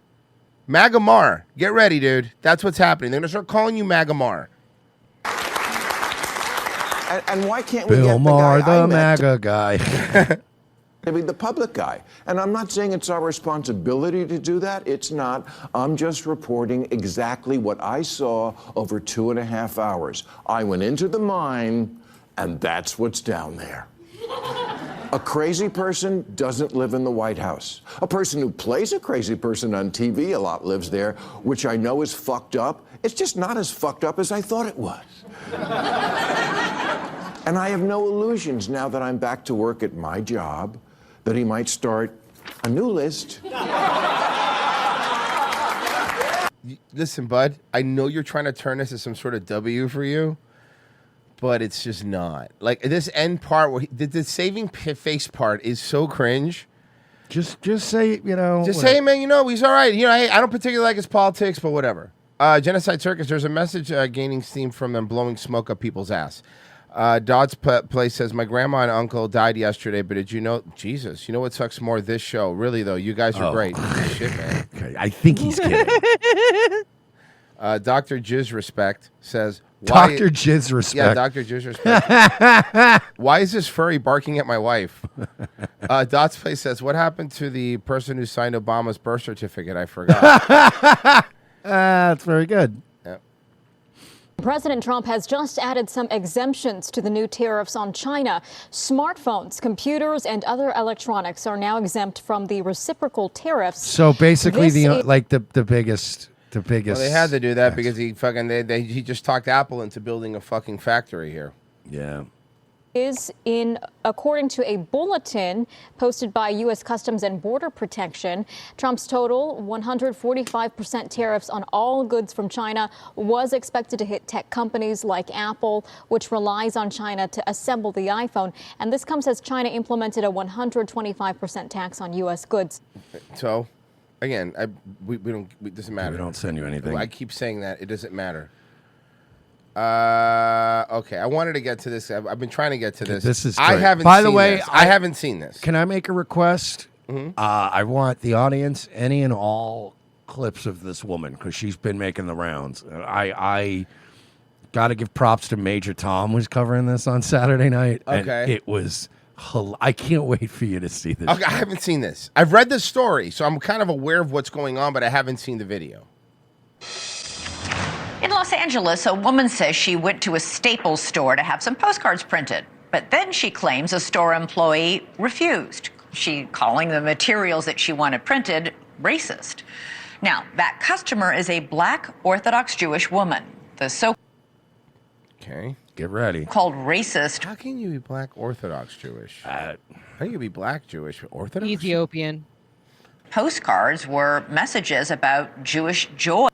MAGA Mar. Get ready, dude. That's what's happening. They're going to start calling you MAGA Mar. And why can't we Bill get Maher, the guy I the met MAGA guy. to be the public guy? And I'm not saying it's our responsibility to do that. It's not. I'm just reporting exactly what I saw over 2.5 hours. I went into the mine, and that's what's down there. A crazy person doesn't live in the White House. A person who plays a crazy person on TV a lot lives there, which I know is fucked up. It's just not as fucked up as I thought it was. And I have no illusions now that I'm back to work at my job that he might start a new list. Listen, bud, I know you're trying to turn this as some sort of W for you, but it's just not. Like, this end part, where the saving face part is so cringe. Just say, you know. Just say, man, you know, he's all right. You know, hey, I don't particularly like his politics, but whatever. Genocide Circus, there's a message gaining steam from them blowing smoke up people's ass. Dodd's Place says, my grandma and uncle died yesterday, but did you know, Jesus, you know what sucks more? This show. Really, though, you guys are great. Shit, man. Okay, I think he's kidding. Dr. Jizz Respect says, Dr. Jizz Respect. Yeah, Dr. Jizz Respect. Why is this furry barking at my wife? Dot's Place says, what happened to the person who signed Obama's birth certificate? I forgot. That's very good. President Trump has just added some exemptions to the new tariffs on China. Smartphones, computers, and other electronics are now exempt from the reciprocal tariffs. So basically, This the biggest. Well, they had to do that because he just talked Apple into building a fucking factory here. Yeah. Is according to a bulletin posted by U.S. Customs and Border Protection, Trump's total 145% tariffs on all goods from China was expected to hit tech companies like Apple, which relies on China to assemble the iPhone. And this comes as China implemented a 125% tax on U.S. goods. So, again, it doesn't matter. We don't send you anything. I keep saying that. It doesn't matter. Okay, I wanted to get to this. I've been trying to get to this. This is I great. haven't By seen the way, this. I haven't seen this. Can I make a request? I want the audience, any and all clips of this woman, because she's been making the rounds. I got to give props to Major Tom, who's covering this on Saturday night. and Okay. it was. I can't wait for you to see this. Okay, I haven't seen this. I've read the story, so I'm kind of aware of what's going on, but I haven't seen the video. In Los Angeles, a woman says she went to a Staples store to have some postcards printed, but then she claims a store employee refused. She calling the materials that she wanted printed racist. Now, that customer is a Black Orthodox Jewish woman. The Okay. Get ready. Called racist. How can you be Black Orthodox Jewish? How can you be Black Jewish Orthodox? Ethiopian. Postcards were messages about Jewish joy.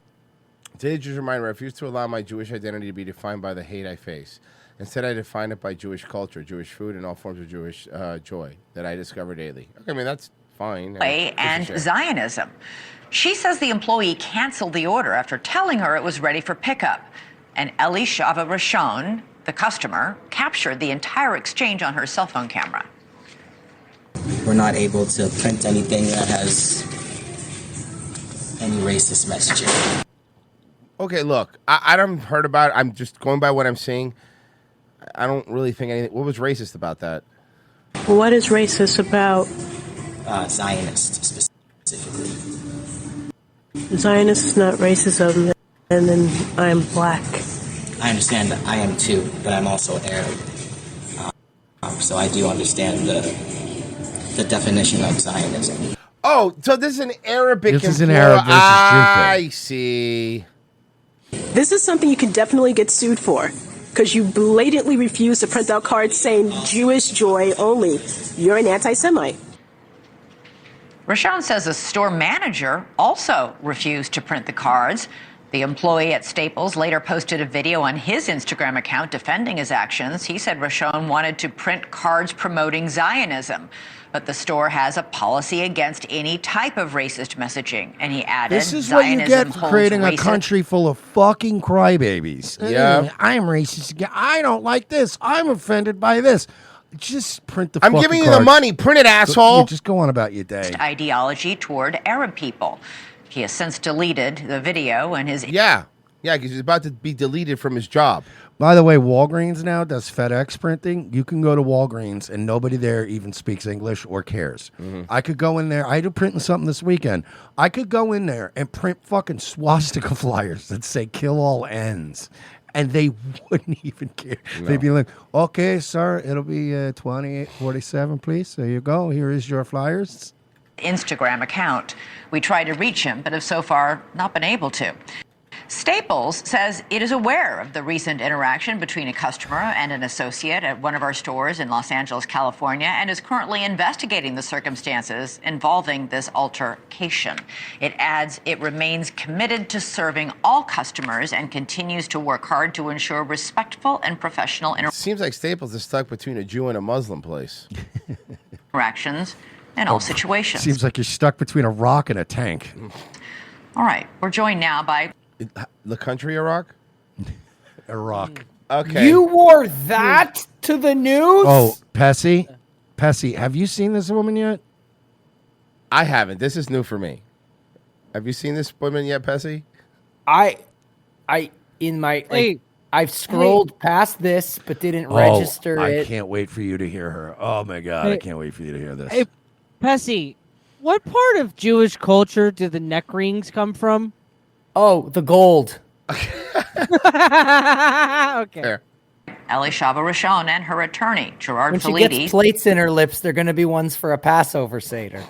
Today, just reminder, I refuse to allow my Jewish identity to be defined by the hate I face. Instead, I define it by Jewish culture, Jewish food, and all forms of Jewish joy that I discover daily. Okay, I mean, that's fine. And Zionism. She says the employee canceled the order after telling her it was ready for pickup. And Eli Shava Rashon, the customer, captured the entire exchange on her cell phone camera. We're not able to print anything that has any racist messaging. Okay, look, I haven't heard about it. I'm just going by what I'm seeing. I don't really think anything. What was racist about that? What is racist about? Zionist, specifically. Zionist is not racism, and then I'm black. I understand that I am too, but I'm also Arab. So I do understand the definition of Zionism. Oh, so this is an Arabic This is an employee. Arab versus Jew thing. I see. This is something you can definitely get sued for, because you blatantly refuse to print out cards saying Jewish joy only. You're an anti-Semite. Rashon says a store manager also refused to print the cards. The employee at Staples later posted a video on his Instagram account defending his actions. He said Rochon wanted to print cards promoting Zionism, but the store has a policy against any type of racist messaging. And he added, This is what you get for creating a country full of fucking crybabies. Yeah. I'm racist. I don't like this. I'm offended by this. Just print the I'm fucking giving you the cards. money. Print it, asshole. Just go on about your day. ideology toward Arab people. He has since deleted the video and his Yeah, because he's about to be deleted from his job. By the way, Walgreens now does FedEx printing. You can go to Walgreens and nobody there even speaks English or cares. I could go in there. I do printing something this weekend. I could go in there and print fucking swastika flyers that say "Kill all ends," and they wouldn't even care. No. They'd be like, "Okay, sir, it'll be 2847, please. There you go. Here is your flyers." Instagram account. We tried to reach him, but have so far not been able to. Staples says it is aware of the recent interaction between a customer and an associate at one of our stores in Los Angeles, California, and is currently investigating the circumstances involving this altercation. It adds it remains committed to serving all customers and continues to work hard to ensure respectful and professional Seems like Staples is stuck between a Jew and a Muslim place. interactions in all situations. Seems like you're stuck between a rock and a tank. All right, we're joined now by the country Iraq? Iraq. Okay. You wore that to the news? Oh, Pessy, have you seen this woman yet? I haven't. This is new for me. Have you seen this woman yet, Pessy? I've scrolled past this, but didn't Oh, register I it. can't wait for you to hear her. Oh my god, I Hey- can't wait for you to hear this. Hey, Pessy, what part of Jewish culture do the neck rings come from? Oh, the gold. Okay. Elishava Rochon and her attorney, Gerard When she Filiti. gets plates in her lips, they're going to be ones for a Passover Seder.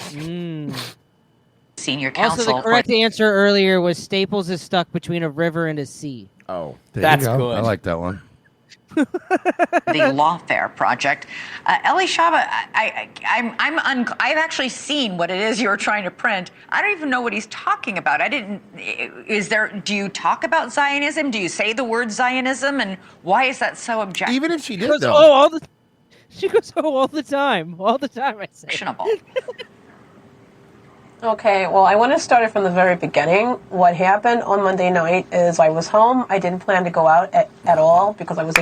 Senior Also, counsel the correct answer earlier was Staples is stuck between a river and a sea. Oh, That's good. I like that one. the Lawfare Project. Elishava, I've actually seen what it is you're trying to print. I don't even know what he's talking about. Do you talk about Zionism? Do you say the word Zionism? And why is that so objectionable? Even if she did, She goes, though. she goes, all the time. All the time, I say. Okay, well, I want to start it from the very beginning. What happened on Monday night is I was home. I didn't plan to go out at all because I was...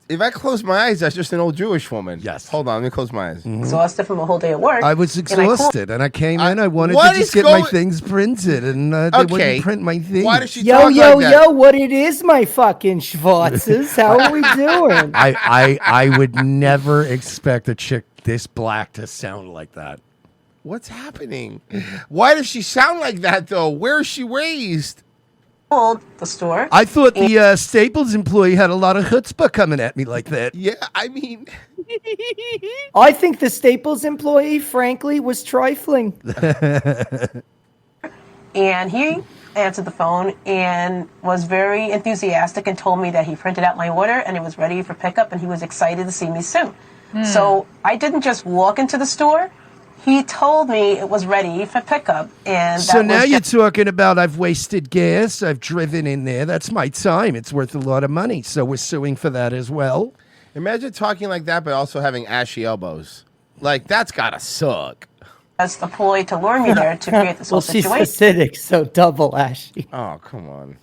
If I close my eyes, that's just an old Jewish woman. Yes. Hold on, let me close my eyes. exhausted from a whole day at work. I was and I called- exhausted, and I came in. I wanted What to just is get my going- things printed, and they Okay. wouldn't print my things. Why does she Yo, talk yo, like that? yo, what it is, my fucking Schwarzes? How are we doing? I would never expect a chick this black to sound like that. What's happening? Why does she sound like that, though? Where is she raised? Called the store. I thought the Staples employee had a lot of chutzpah coming at me like that. Yeah, I mean... I think the Staples employee, frankly, was trifling. And he answered the phone and was very enthusiastic and told me that he printed out my order and it was ready for pickup and he was excited to see me soon. So I didn't just walk into the store. He told me it was ready for pickup. And So that now was you're just- talking about I've wasted gas, I've driven in there. That's my time. It's worth a lot of money. So we're suing for that as well. Imagine talking like that, but also having ashy elbows. Like, that's gotta suck. as the ploy to lure me there to create this Well, whole she's situation. acidic, so double ashy. Oh, come on.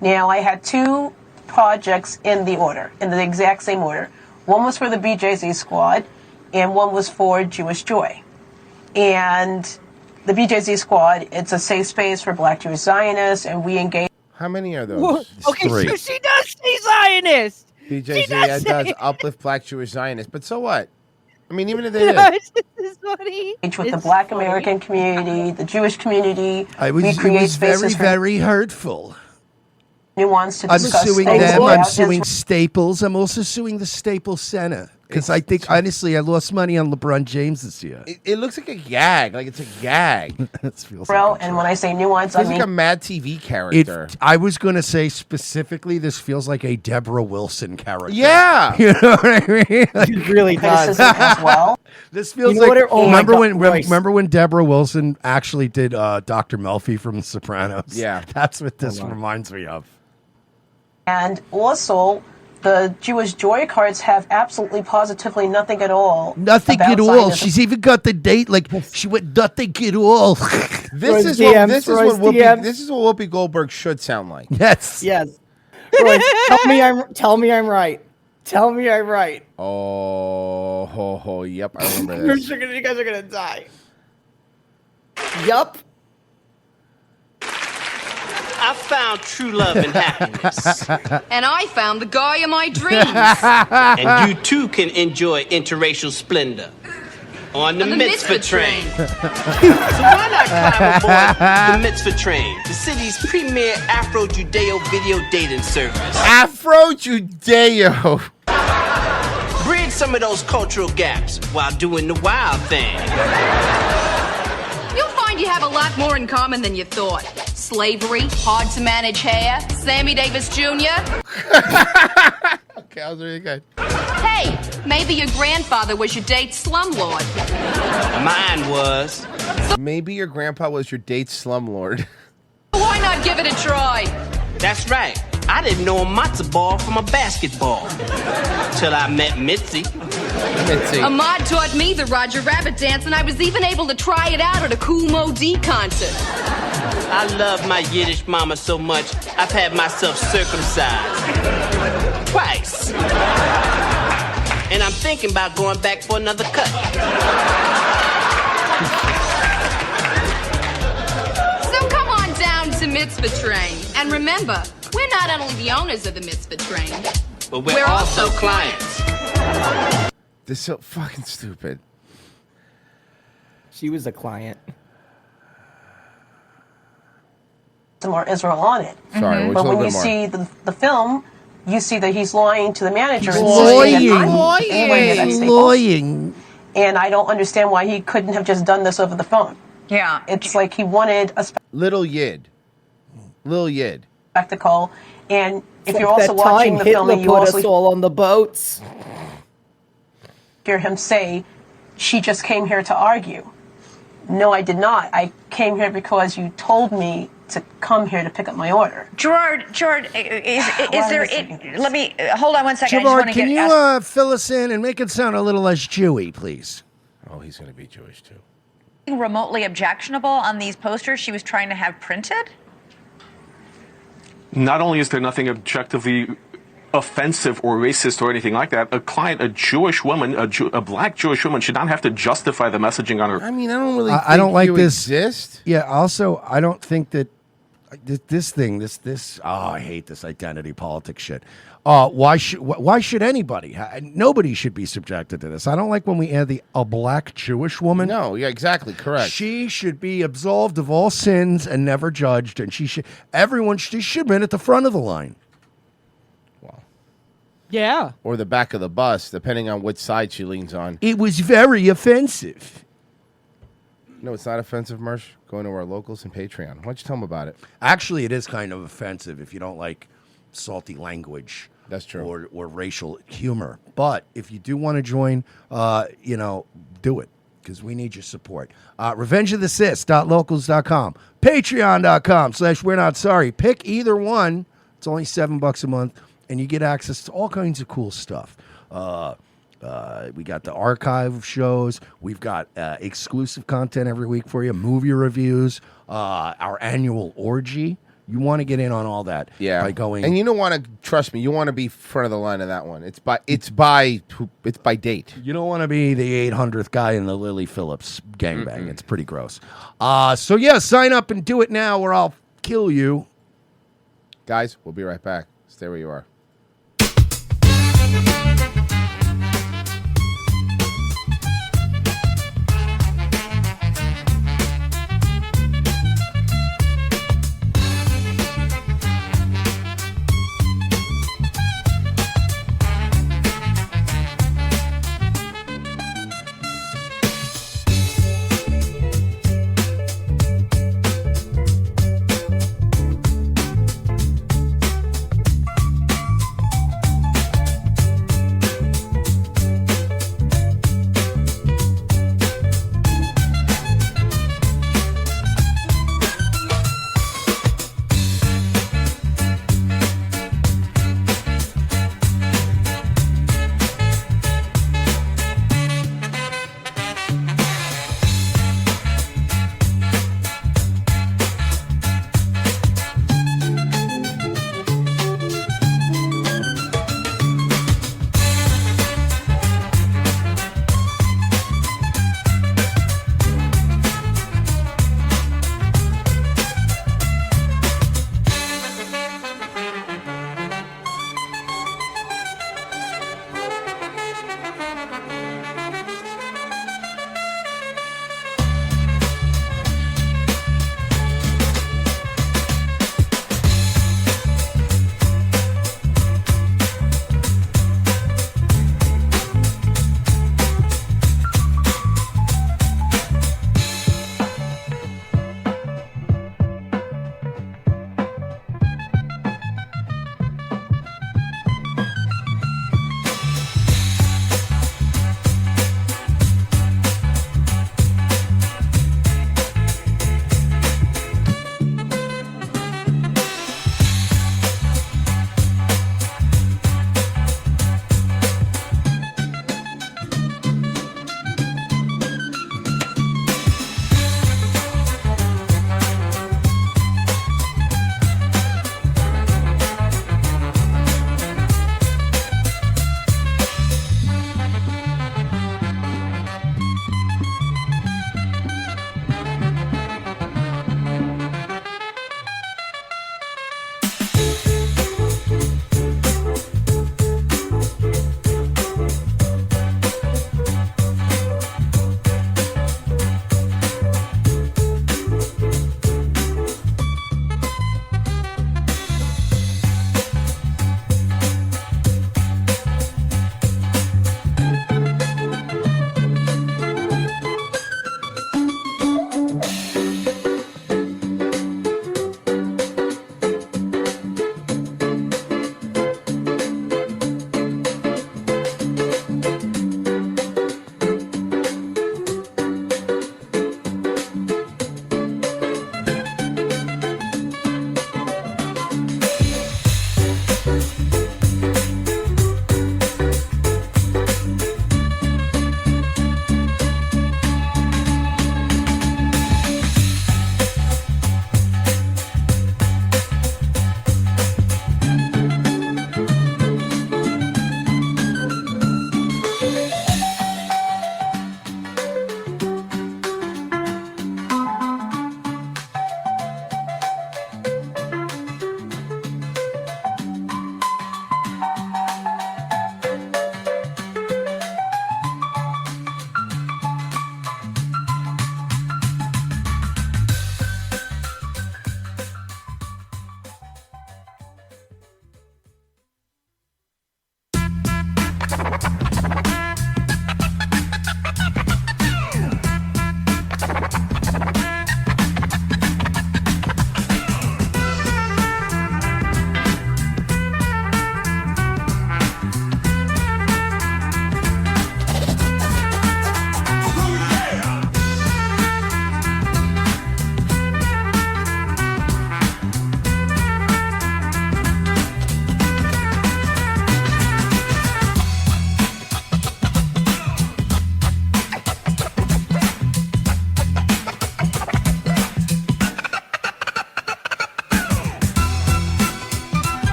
Now, I had two projects in the order, in the exact same order. One was for the BJZ squad, and one was for Jewish Joy. And the BJZ squad, it's a safe space for Black Jewish Zionists, and we engage. How many are those? Whoa, okay, so she does say Zionist. BJZ She does does say- uplift Black Jewish Zionists, but so what? I mean, even if they did. It's funny. With the Black American community, the Jewish community, It we was create very, spaces for very hurtful. nuance to I'm discuss suing things them. I'm without suing Israel. Staples. I'm also suing the Staples Center. Because I think, honestly, I lost money on LeBron James this year. It looks like a gag. Like it's a gag. It feels Bro, and when I say nuance, I Feels mean like a Mad TV character. I was going to say specifically, this feels like a Deborah Wilson character. Yeah. You know what I mean? Like, It really does. criticism as well. This feels You know like. what? Oh my God, Royce. Remember when Deborah Wilson actually did Dr. Melfi from The Sopranos? Yeah. That's what this reminds me of. And also, the Jewish joy cards have absolutely positively nothing at all. Nothing about at all. Zionism. She's even got the date. Like she went nothing at all. This is what Whoopi Goldberg should sound like. Yes. Yes. Royce, tell me I'm right. Tell me I'm right. Oh, yep, I remember You're this. sure you guys are gonna die. Yup. I found true love and happiness. And I found the guy of my dreams. And you too can enjoy interracial splendor on the mitzvah train. So why not climb aboard the mitzvah train, the city's premier Afro-Judeo video dating service? Afro-Judeo. Bridge some of those cultural gaps while doing the wild thing. You'll find you have a lot more in common than you thought. Slavery, hard to manage hair, Sammy Davis Jr. Okay, that was really good. Hey, maybe your grandfather was your date's slumlord. Mine was. Maybe your grandpa was your date's slumlord. Why not give it a try? That's right. I didn't know a matzo ball from a basketball till I met Mitzi. Ahmad taught me the Roger Rabbit dance, and I was even able to try it out at a Kool Mo D concert. I love my Yiddish mama so much, I've had myself circumcised. Twice. And I'm thinking about going back for another cut. So come on down to Mitzvah Train. And remember, we're not only the owners of the Mitzvah Train, but we're also clients. This is so fucking stupid. She was a client. Or Israel on it. Sorry, But when a you bit more. see the film, you see that he's lying to the manager. and Lying. saying that I'm anywhere near that Staples. Lying. And I don't understand why he couldn't have just done this over the phone. Yeah. It's like he wanted a Lil Yid. spectacle. And if It's you're like also that watching time the Hitler film and you put us also all on the boats. hear him say, she just came here to argue. No, I did not. I came here because you told me to come here to pick up my order. Gerard, is there? Let me hold on one second. I just Gerard, want to can get. you fill us in and make it sound a little less Jewy, please? Oh, he's going to be Jewish too. Remotely objectionable on these posters she was trying to have printed? Not only is there nothing objectively offensive or racist or anything like that, a client, a Jewish woman, a black Jewish woman, should not have to justify the messaging on her. I mean, I don't really. I don't like this. Exist. Yeah. Also, I don't think that this thing. Oh, I hate this identity politics shit. Why should anybody? Nobody should be subjected to this. I don't like when we add a black Jewish woman. No. Yeah. Exactly. Correct. She should be absolved of all sins and never judged, and she should have been at the front of the line. Yeah. Or the back of the bus, depending on which side she leans on. It was very offensive. No, it's not offensive, Mersh. Going to our locals and Patreon. Why don't you tell them about it? Actually, it is kind of offensive if you don't like salty language. That's true. Or racial humor. But if you do want to join, do it, because we need your support. RevengeOfTheCis.locals.com, Patreon.com/We're Not Sorry. Pick either one. It's only $7 a month, and you get access to all kinds of cool stuff. We got the archive of shows. We've got exclusive content every week for you, movie reviews, our annual orgy. You want to get in on all that by going. And you don't want to, trust me, you want to be front of the line of that one. It's by date. You don't want to be the 800th guy in the Lily Phillips gangbang. It's pretty gross. So yeah, sign up and do it now or I'll kill you. Guys, we'll be right back. Stay where you are.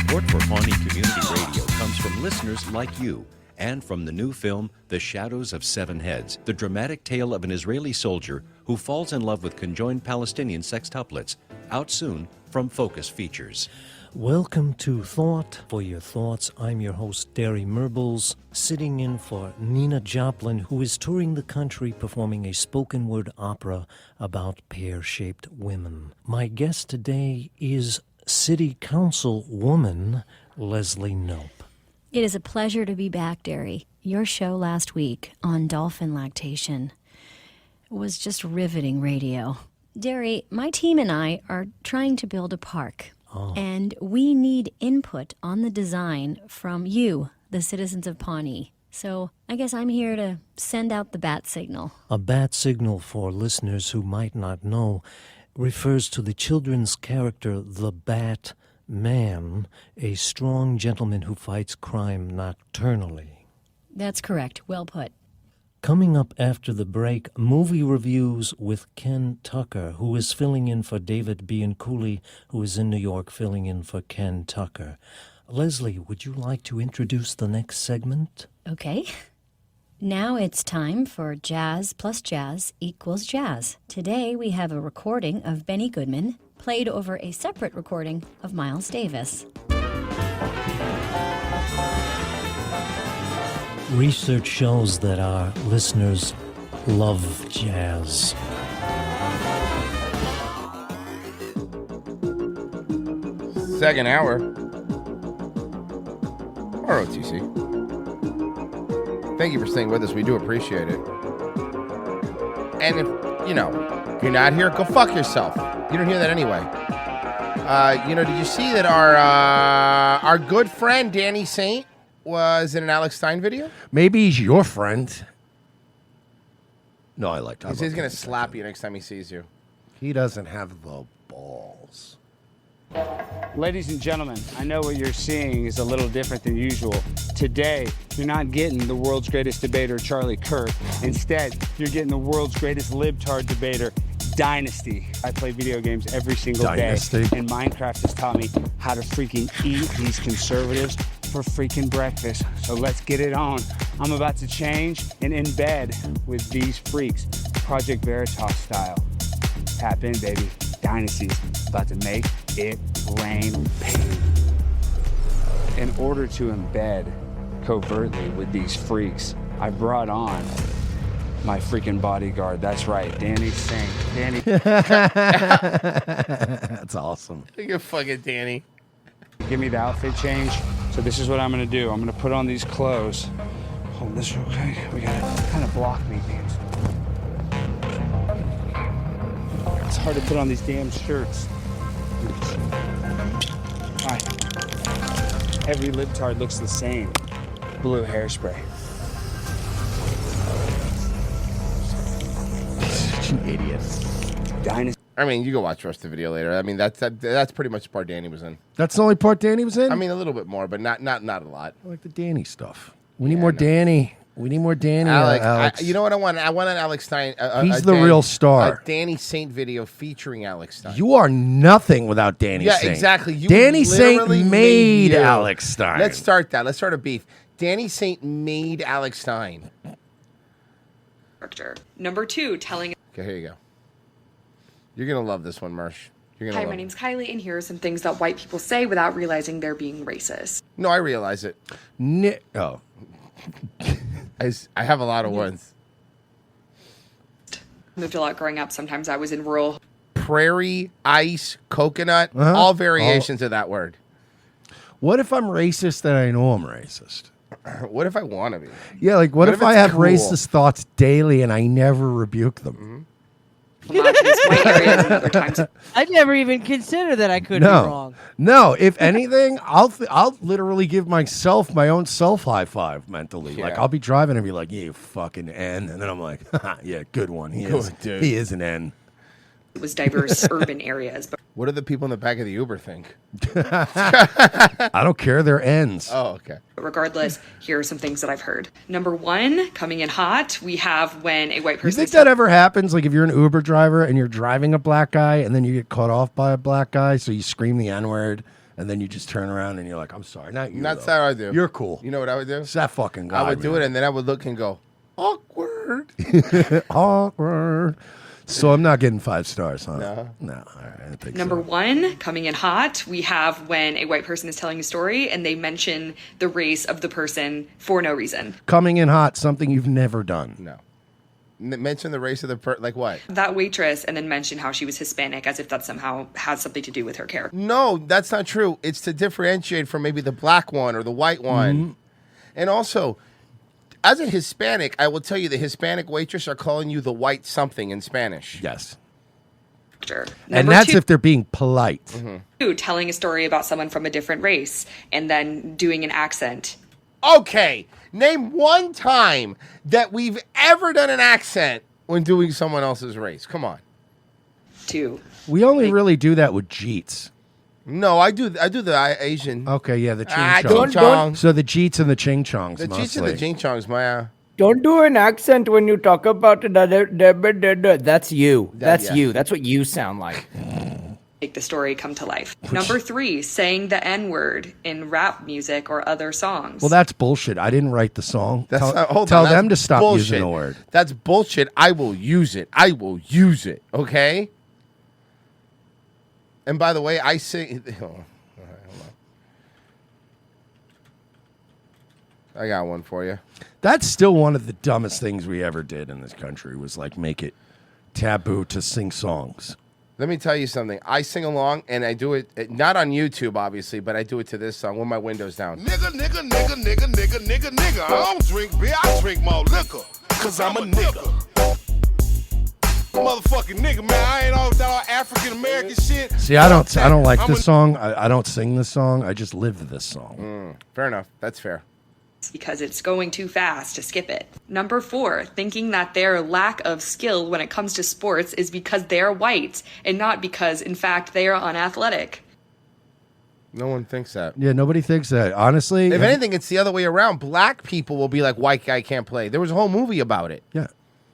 Support for Pawnee Community Radio comes from listeners like you and from the new film, The Shadows of Seven Heads, the dramatic tale of an Israeli soldier who falls in love with conjoined Palestinian sextuplets. Out soon from Focus Features. Welcome to Thought. For your thoughts, I'm your host, Derry Merbles, sitting in for Nina Joplin, who is touring the country performing a spoken word opera about pear-shaped women. My guest today is City Council woman Leslie Knope. It is a pleasure to be back, Derry. Your show last week on dolphin lactation was just riveting radio. Derry, my team and I are trying to build a park. And we need input on the design from you, the citizens of Pawnee. So I guess I'm here to send out the bat signal. A bat signal, for listeners who might not know, refers to the children's character, the Bat Man, a strong gentleman who fights crime nocturnally. That's correct. Well put. Coming up after the break, movie reviews with Ken Tucker, who is filling in for David Bianculli, who is in New York filling in for Ken Tucker. Leslie, would you like to introduce the next segment? Okay. Now it's time for Jazz plus Jazz equals Jazz. Today we have a recording of Benny Goodman played over a separate recording of Miles Davis. Research shows that our listeners love jazz. Second hour. ROTC. Thank you for staying with us. We do appreciate it. And if you're not here, go fuck yourself. You don't hear that anyway. Did you see that our good friend Danny Saint was in an Alex Stein video? Maybe he's your friend. No, I like that. He's going to slap you next time he sees you. He doesn't have the balls. Ladies and gentlemen, I know what you're seeing is a little different than usual. Today, you're not getting the world's greatest debater, Charlie Kirk. Instead, you're getting the world's greatest libtard debater, Dynasty. I play video games every single Dynasty. day, and Minecraft has taught me how to freaking eat these conservatives for freaking breakfast. So let's get it on. I'm about to change and in bed with these freaks, Project Veritas style. Tap in, baby. Dynasty's about to make it rain pain. In order to embed covertly with these freaks, I brought on my freaking bodyguard. That's right, Danny Saint. Danny. That's awesome. Look at fucking Danny. Give me the outfit change. So this is what I'm gonna do. I'm gonna put on these clothes. Hold this real quick. We gotta kind of block me, dudes. It's hard to put on these damn shirts. All right. Every libtard looks the same. Blue hairspray. Such an idiot. Dynasty. I mean, you go watch the rest of the video later. I mean, that's pretty much the part Danny was in. That's the only part Danny was in? I mean, a little bit more, but not a lot. I like the Danny stuff. We need more Danny. We need more Danny. Alex. You know what I want? I want an Alex Stein. He's the real star. A Danny Saint video featuring Alex Stein. You are nothing without Danny Saint. Yeah, exactly. You Danny Saint literally made you. Alex Stein. Let's start that. Let's start a beef. Danny Saint made Alex Stein. Number 2, telling. Okay, here you go. You're gonna love this one, Mersh. You're gonna Hi, love my it. name's Kylie, and here are some things that white people say without realizing they're being racist. No, I realize it. Oh. I have a lot of ones. Moved a lot growing up. Sometimes I was in rural. Prairie, ice, coconut, all variations of that word. What if I'm racist and I know I'm racist? What if I want to be? Yeah, like what if I it's have cool? racist thoughts daily and I never rebuke them? I never even considered that I could be wrong. No, if anything, I'll literally give myself my own self high five mentally. Like Yeah. I'll be driving and be like, "Yeah, you fucking N," and then I'm like, "Haha, "Yeah, good one. He is. Good dude. He is an N." It was diverse urban areas, but What do the people in the back of the Uber think? I don't care. They're N's. Oh, okay. regardless, here are some things that I've heard. Number 1, coming in hot, we have when a white You person. think that ever happens? Like if you're an Uber driver and you're driving a black guy and then you get caught off by a black guy, so you scream the N-word and then you just turn around and you're like, I'm sorry, not you. That's though. how I do. You're cool. You know what I would do? It's that fucking guy. I would do it, and then I would look and go, awkward. Awkward. So I'm not getting 5 stars, huh? No. All right, I don't think Number one, coming in hot, we have when a white person is telling a story and they mention the race of the person for no reason. Coming in hot, something you've never done. No. Mention the race of the like what? That waitress, and then mention how she was Hispanic as if that somehow has something to do with her character. No, that's not true. It's to differentiate from maybe the black one or the white one. Mm-hmm. And also, as a Hispanic, I will tell you the Hispanic waitress are calling you the white something in Spanish. Yes. Number And that's two, if they're being polite. telling a story about someone from a different race and then doing an accent. Okay, name one time that we've ever done an accent when doing someone else's race. Come on. 2. We only really do that with Jeets. No, I do the Asian. Okay, yeah, the ching don't- chongs. So the Jeets and the ching chongs. The Jeets and the Jing Chongs, my. Don't do an accent when you talk about another. That's you. That's yeah. you. That's what you sound like. Make the story come to life. Number 3, saying the N-word in rap music or other songs. Well, that's bullshit. I didn't write the song. That's tell hold tell on, them to that's stop bullshit. using the word. That's bullshit. I will use it. I will use it. Okay. And by the way, I sing. Hold on. I got one for you. That's still one of the dumbest things we ever did in this country was like make it taboo to sing songs. Let me tell you something. I sing along, and I do it not on YouTube, obviously, but I do it to this song with my windows down. Nigga, nigga, nigga, nigga, nigga, nigga, nigga. I don't drink beer, I drink more liquor. Cause I'm a nigga. Motherfucking nigga, man. I ain't all that African American shit. See, I don't like I'm this a- song. I don't sing this song. I just live this song. Fair enough. That's fair. Because it's going too fast to skip it. Number 4, thinking that their lack of skill when it comes to sports is because they're white and not because, in fact, they are unathletic. No one thinks that. Yeah, nobody thinks that. Honestly, If anything, it's the other way around. Black people will be like, white guy can't play. There was a whole movie about it. Yeah.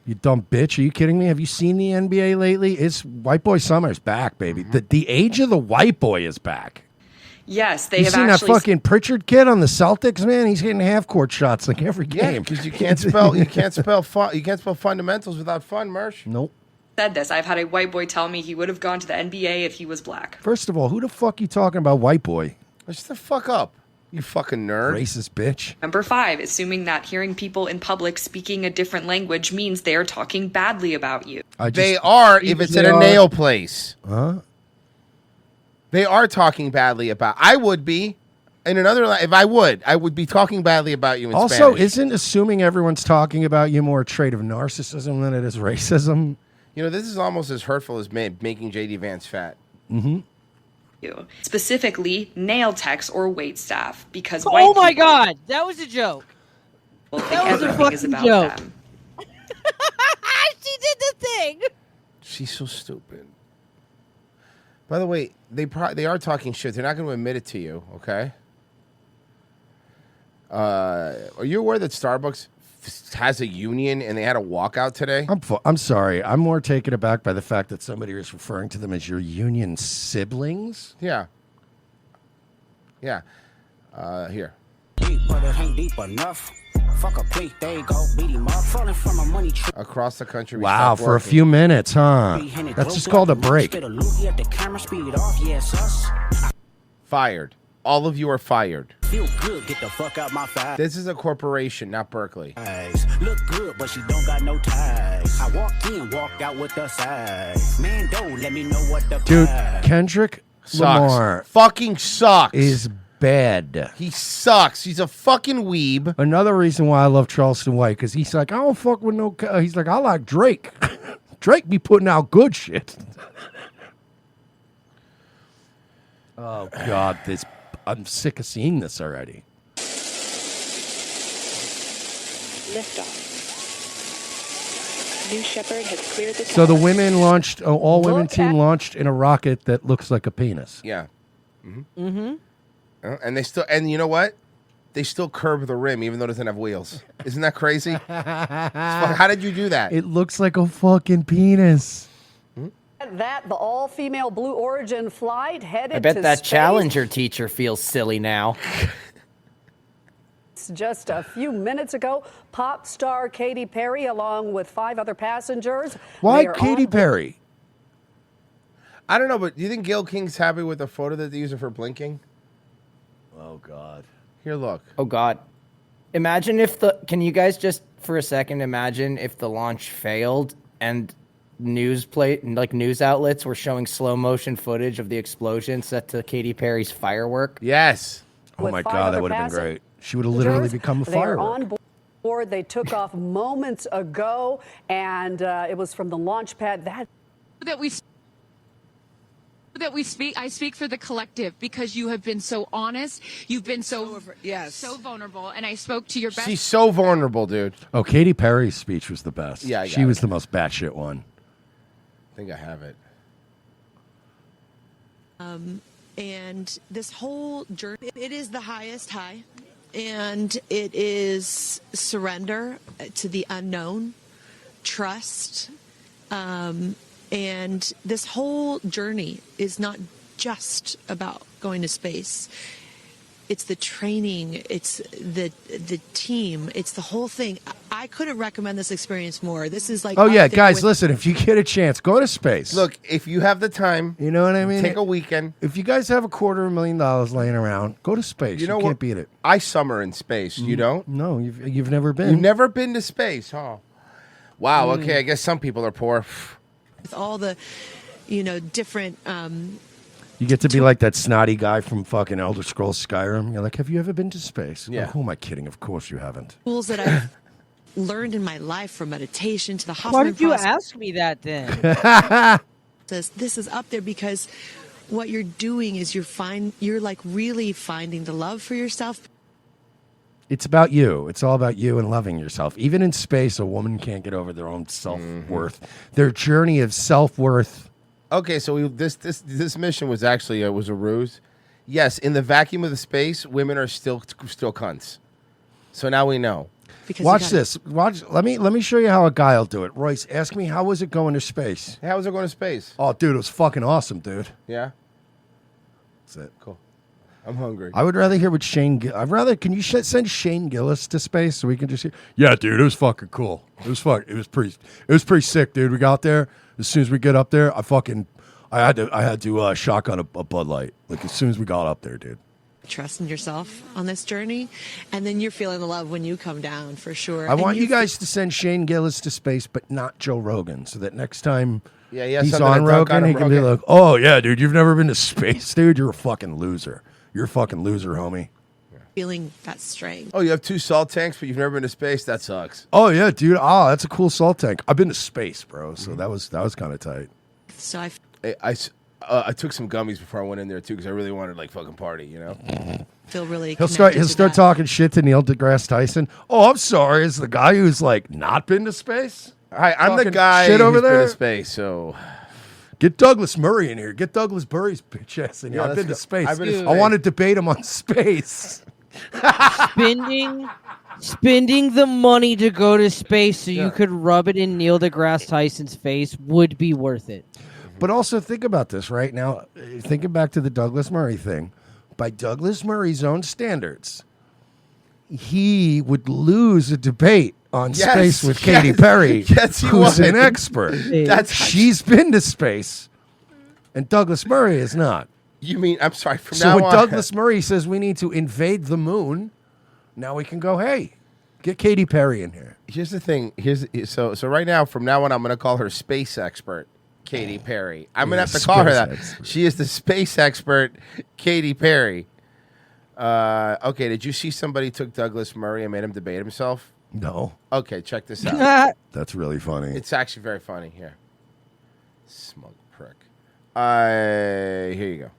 You dumb bitch. Are you kidding me? Have you seen the NBA lately? It's White Boy Summer's back, baby. The age of the white boy is back. Yes, they You have seen actually. that fucking Pritchard kid on the Celtics, man? He's getting half court shots like every Yeah, game. because you can't spell you can't spell fundamentals without fun, Mersh. Nope. Said this. I've had a white boy tell me he would have gone to the NBA if he was black. First of all, who the fuck you talking about, white boy? Shut the fuck up, you fucking nerd. Racist bitch. Number 5, assuming that hearing people in public speaking a different language means they are talking badly about you. They are if it's at a nail place. Huh? They are talking badly about. I would be in another. If I would be talking badly about you in Also, Spanish. isn't assuming everyone's talking about you more a trait of narcissism than it is racism? You know, this is almost as hurtful as making JD Vance fat. Mm-hmm. You. Specifically, nail techs or wait staff, because Oh white my people God, that was a joke. will think That was a everything is fucking about joke. them. She did the thing. She's so stupid. By the way, they are talking shit. They're not going to admit it to you, okay? Are you aware that Starbucks has a union and they had a walkout today? I'm sorry. I'm more taken aback by the fact that somebody is referring to them as your union siblings. Yeah. Yeah. Here. But it ain't deep enough. Fuck a plea, there you go, beat him up. Falling from a money tree. Across the country. we Wow, stopped for a working. few minutes, huh? That's just called a break. Spit a loogie at the camera, speed off, yes, us. Fired. All of you are fired. Feel good, get the fuck out my face. This is a corporation, not Berkeley. Look good, but she don't got no ties. I walked in, walked out with the size. Man, don't let me know what the Dude, prize. Kendrick Sucks. Lamar Fucking sucks. is bad. He sucks. He's a fucking weeb. Another reason why I love Charleston White, because he's like, I don't fuck with no... He's like, I like Drake. Drake be putting out good shit. Oh, God. I'm sick of seeing this already. Liftoff. New Shepard has cleared the So the tower. women launched, all women team launched in a rocket that looks like a penis. Yeah. Mm-hmm. Mm-hmm. And they still, and you know what? They still curb the rim even though it doesn't have wheels. Isn't that crazy? How did you do that? It looks like a fucking penis. That the all-female Blue Origin flight headed I bet to that space. Challenger teacher feels silly now. Just a few minutes ago, pop star Katy Perry, along with 5 other passengers. Why they are Katy on- Perry? I don't know, but do you think Gayle King's happy with the photo that they use of her blinking? Oh God. Here, look. Oh God. Imagine if can you guys just for a second imagine if the launch failed and news outlets were showing slow motion footage of the explosion set to Katy Perry's firework? Yes. Oh With my 5 God, other that would have been passengers. great. She would have literally become a They are firework. on board. They took off moments ago, and it was from the launch pad. I speak for the collective because you have been so honest. You've been so vulnerable, and I spoke to your best. She's so vulnerable, dude. Oh, Katy Perry's speech was the best. Yeah, I she got was it. the most batshit one. I think I have it. And this whole journey, it is the highest high, and it is surrender to the unknown, trust, and this whole journey is not just about going to space. It's the training, it's the team, it's the whole thing. I couldn't recommend this experience more. This is like Oh yeah, up there guys, with- listen. If you get a chance, go to space. Look, if you have the time, you know what I mean. take a weekend. If you guys have $250,000 laying around, go to space. You, know can't what? beat it. I summer in space. You don't? No, you've never been. You've never been to space, huh? Wow. Mm. Okay, I guess some people are poor. with all the, different. You get to be like that snotty guy from fucking Elder Scrolls Skyrim. You're like, have you ever been to space? Yeah. Oh, who am I kidding? Of course you haven't. Tools that I've learned in my life, from meditation to the Hoffman Why did you process. ask me that then? This is up there because what you're doing is you're like really finding the love for yourself. It's about you. It's all about you and loving yourself. Even in space, a woman can't get over their own self-worth. Their journey of self-worth. Okay, so this mission was actually was a ruse. Yes, in the vacuum of the space, women are still cunts. So now we know. Watch this. Watch. Let me show you how a guy will do it. Royce, ask me, how was it going to space? How was it going to space? Oh, dude, it was fucking awesome, dude. Yeah. That's it. Cool. I'm hungry. I would rather hear what Shane. Can you send Shane Gillis to space so we can just hear? Yeah, dude, it was fucking cool. It was pretty sick, dude. We got there. As soon as we get up there, I had to shotgun a Bud Light. Like as soon as we got up there, dude. Trust in yourself on this journey, and then you're feeling the love when you come down for sure. I want you guys to send Shane Gillis to space, but not Joe Rogan, so that next time Yeah, he's something on to dunk Rogan, on he him, can be Rogan. like, "Oh yeah, dude, you've never been to space, dude. You're a fucking loser. You're a fucking loser, homie." feeling that strength. Oh, you have 2 salt tanks, but you've never been to space? That sucks. Oh yeah, dude. Oh, that's a cool salt tank. I've been to space, bro. So that was kind of tight. So I took some gummies before I went in there too because I really wanted like fucking party, you know. Feel really. He'll start talking shit to Neil deGrasse Tyson. Oh, I'm sorry. Is the guy who's like not been to space? Hi, I'm the Talking guy shit over who's been there. to space. So Get Douglas Murray in here. Get Douglas Murray's bitch ass in here. Yeah, I've let's been to go. space. I've been to I space. want to debate him on space. Spending the money to go to space so Yeah. you could rub it in Neil deGrasse Tyson's face would be worth it. But also think about this right now. Thinking back to the Douglas Murray thing, by Douglas Murray's own standards, he would lose a debate on Yes, space with Katy yes, Perry, yes, he who's would. an expert. She's been to space, and Douglas Murray is not. you mean I'm sorry. From So now when on, Douglas Murray says we need to invade the moon, now we can go, hey, get Katy Perry in here. Here's the thing. So right now, from now on, I'm going to call her space expert, Katy Perry. I'm going to have to call her space that. expert. She is the space expert, Katy Perry. Okay, did you see somebody took Douglas Murray and made him debate himself? No. Okay, check this out. That's really funny. It's actually very funny. Here. Smug prick. Here you go.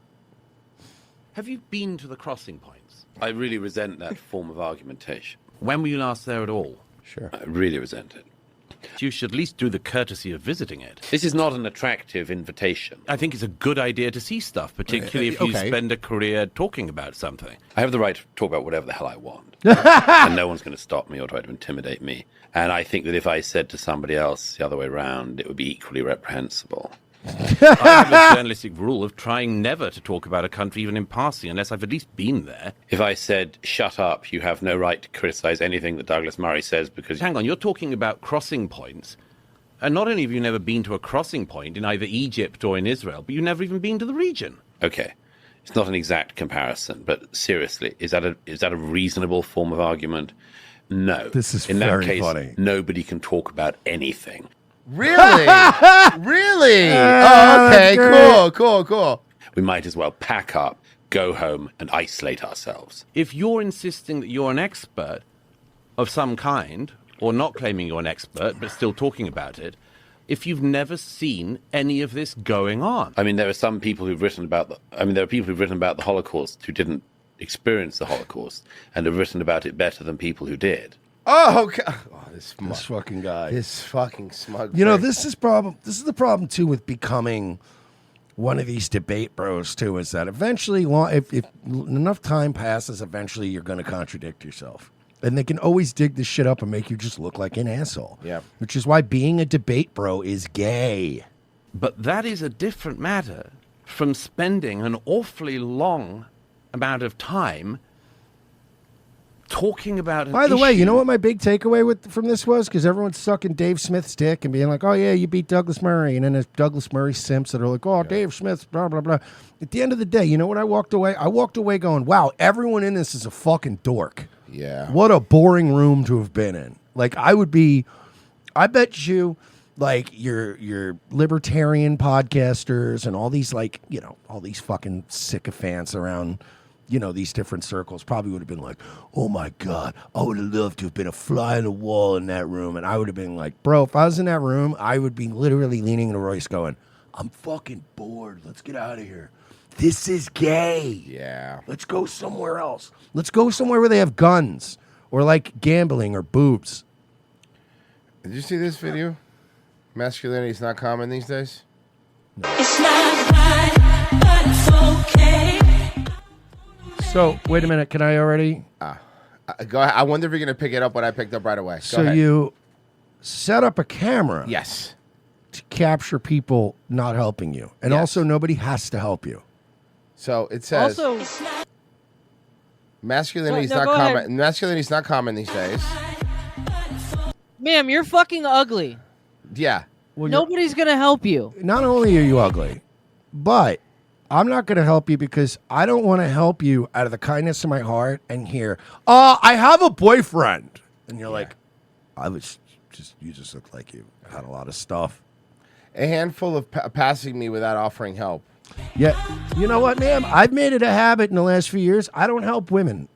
Have you been to the crossing points? I really resent that form of argumentation. When were you last there at all? Sure. I really resent it. You should at least do the courtesy of visiting it. This is not an attractive invitation. I think it's a good idea to see stuff, particularly if you okay. spend a career talking about something. I have the right to talk about whatever the hell I want. And no one's going to stop me or try to intimidate me. And I think that if I said to somebody else the other way around, it would be equally reprehensible. I have a journalistic rule of trying never to talk about a country even in passing unless I've at least been there. If I said, shut up, you have no right to criticize anything that Douglas Murray says because... Hang on, you're talking about crossing points. And not only have you never been to a crossing point in either Egypt or in Israel, but you've never even been to the region. Okay. It's not an exact comparison, but seriously, is that a reasonable form of argument? No. This is in very that case, funny. Nobody can talk about anything. Really? Really? Oh, okay. Cool. We might as well pack up, go home, and isolate ourselves. If you're insisting that you're an expert of some kind, or not claiming you're an expert, but still talking about it, if you've never seen any of this going on. I mean, there are some people who've written about there are people who've written about the Holocaust who didn't experience the Holocaust and have written about it better than people who did. Oh, God. This fucking guy. This fucking smug. You know, prick. this is the problem too with becoming one of these debate bros too. Is that eventually, if enough time passes, eventually you're going to contradict yourself, and they can always dig this shit up and make you just look like an asshole. Yeah. Which is why being a debate bro is gay. But that is a different matter from spending an awfully long amount of time talking about an By the way, you issue. know what my big takeaway from this was? Because everyone's sucking Dave Smith's dick and being like, oh, yeah, you beat Douglas Murray. And then there's Douglas Murray simps that are like, oh, Dave Smith's blah, blah, blah. At the end of the day, you know what I walked away? I walked away going, wow, everyone in this is a fucking dork. Yeah. What a boring room to have been in. Like, I bet you, like, your libertarian podcasters and all these, like, you know, all these fucking sycophants around, you know, these different circles probably would have been like, oh my God, I would have loved to have been a fly on the wall in that room. And I would have been like, bro, if I was in that room, I would be literally leaning to Royce going, I'm fucking bored. Let's get out of here. This is gay. Yeah. Let's go somewhere else. Let's go somewhere where they have guns or like gambling or boobs. Did you see this video? Masculinity is not common these days. It's not right, but it's okay. So, wait a minute. Can I already? Go ahead. I wonder if you're going to pick it up when I picked up right away. Go So ahead. you set up a camera. Yes. To capture people not helping you. And Yes. also nobody has to help you. So it says masculinity is No, not go common. ahead. Masculinity is not common these days. Ma'am, you're fucking ugly. Yeah. Nobody's gonna help you. Not only are you ugly, but I'm not going to help you because I don't want to help you out of the kindness of my heart and hear, I have a boyfriend. And you're like, you just look like you had a lot of stuff. A handful of passing me without offering help. Yeah. You know what, ma'am? I've made it a habit in the last few years. I don't help women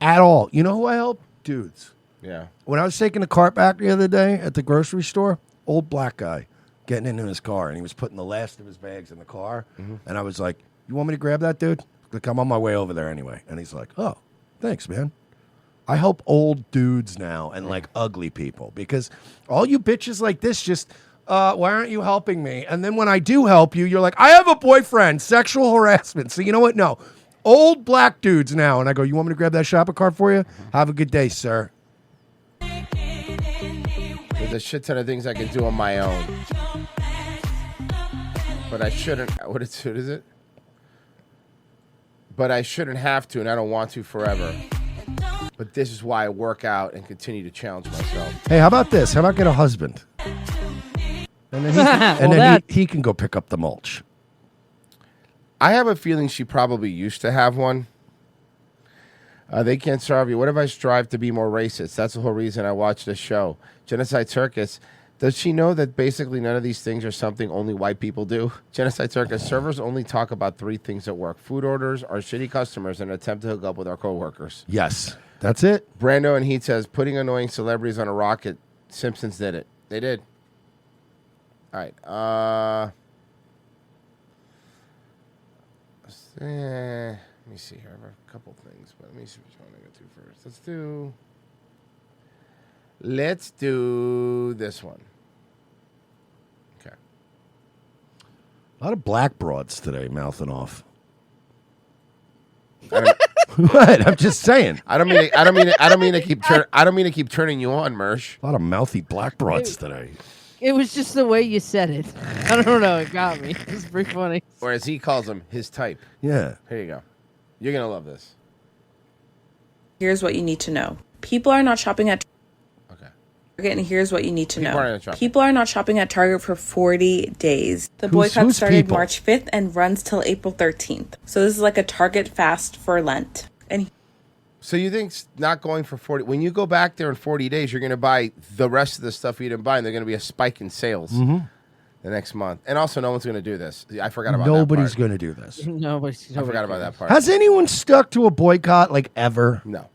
at all. You know who I help? Dudes. Yeah. When I was taking the cart back the other day at the grocery store, old black guy getting into his car, and he was putting the last of his bags in the car. And I was like, you want me to grab that, dude? Like, I'm on my way over there anyway. And he's like, oh, thanks, man. I help old dudes now and, like, ugly people because all you bitches like this just, why aren't you helping me? And then when I do help you, you're like, I have a boyfriend, sexual harassment. So you know what? No. Old black dudes now. And I go, you want me to grab that shopping cart for you? Have a good day, sir. There's a shit ton of things I can do on my own. But I shouldn't. What is it? But I shouldn't have to, and I don't want to forever. But this is why I work out and continue to challenge myself. Hey, how about this? How about get a husband? And then, he can go pick up the mulch. I have a feeling she probably used to have one. They can't serve you. What if I strive to be more racist? That's the whole reason I watch this show. Genocide Circus. Does she know that basically none of these things are something only white people do? Genocide Circus. Servers only talk about 3 things at work. Food orders, our shitty customers, and an attempt to hook up with our coworkers. Yes. That's it. Brando and Heat says, putting annoying celebrities on a rocket. Simpsons did it. They did. All right. Let me see here. I have a couple things, but let me see which one I go to first. Let's do this one. Okay. A lot of black broads today mouthing off. What? I'm just saying. I don't mean to keep turning you on, Mersh. A lot of mouthy black broads today. It was just the way you said it. I don't know. It got me. It's pretty funny. Or as he calls them, his type. Yeah. Here you go. You're going to love this. Here's what you need to know. People are not shopping at Target, and here's what you need to know. People are not shopping at Target for 40 days. The boycott started March 5th and runs till April 13th. So this is like a Target fast for Lent. And So you think not going for 40... When you go back there in 40 days, you're going to buy the rest of the stuff you didn't buy, and there's going to be a spike in sales the next month. And also, no one's going to do this. I forgot about Nobody's that going to do this. Nobody's. I forgot about that part. Has anyone stuck to a boycott like ever? No.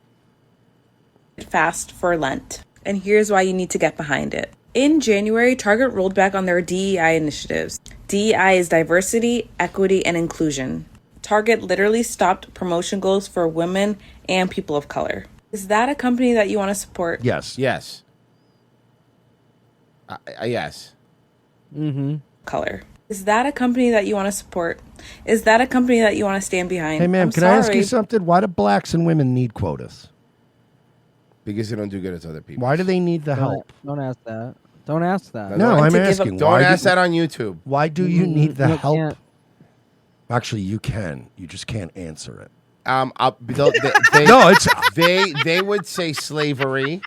fast for Lent. And here's why you need to get behind it. In January, Target rolled back on their DEI initiatives. DEI is diversity, equity, and inclusion. Target literally stopped promotion goals for women and people of color. Is that a company that you want to support? Yes. Yes. Yes. Mm-hmm. Color. Is that a company that you want to support? Is that a company that you want to stand behind? Hey, ma'am, can I ask you something? Why do blacks and women need quotas? Because they don't do good as other people. Why do they need the help? Don't ask that. Don't ask that. No, I'm asking. Don't ask that on YouTube. Why do you need the you help? can't. Actually, you can. You just can't answer it. No, they would say slavery.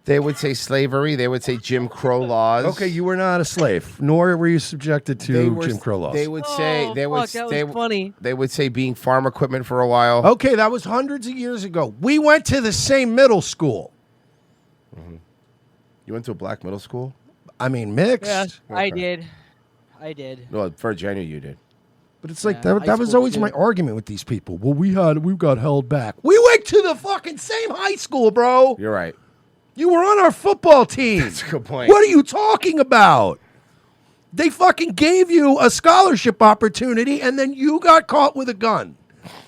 They would say slavery. They would say Jim Crow laws. Okay, you were not a slave, nor were you subjected to Jim Crow laws. They would say funny. They would say being farm equipment for a while. Okay, that was hundreds of years ago. We went to the same middle school. You went to a black middle school? I mean, mixed. Yeah, I Okay. did. No, Virginia, you did. But it's like Yeah, that high was school always too. my argument with these people. Well, we got held back. We went to the fucking same high school, bro. You're right. You were on our football team. That's a good point. What are you talking about? They fucking gave you a scholarship opportunity, and then you got caught with a gun.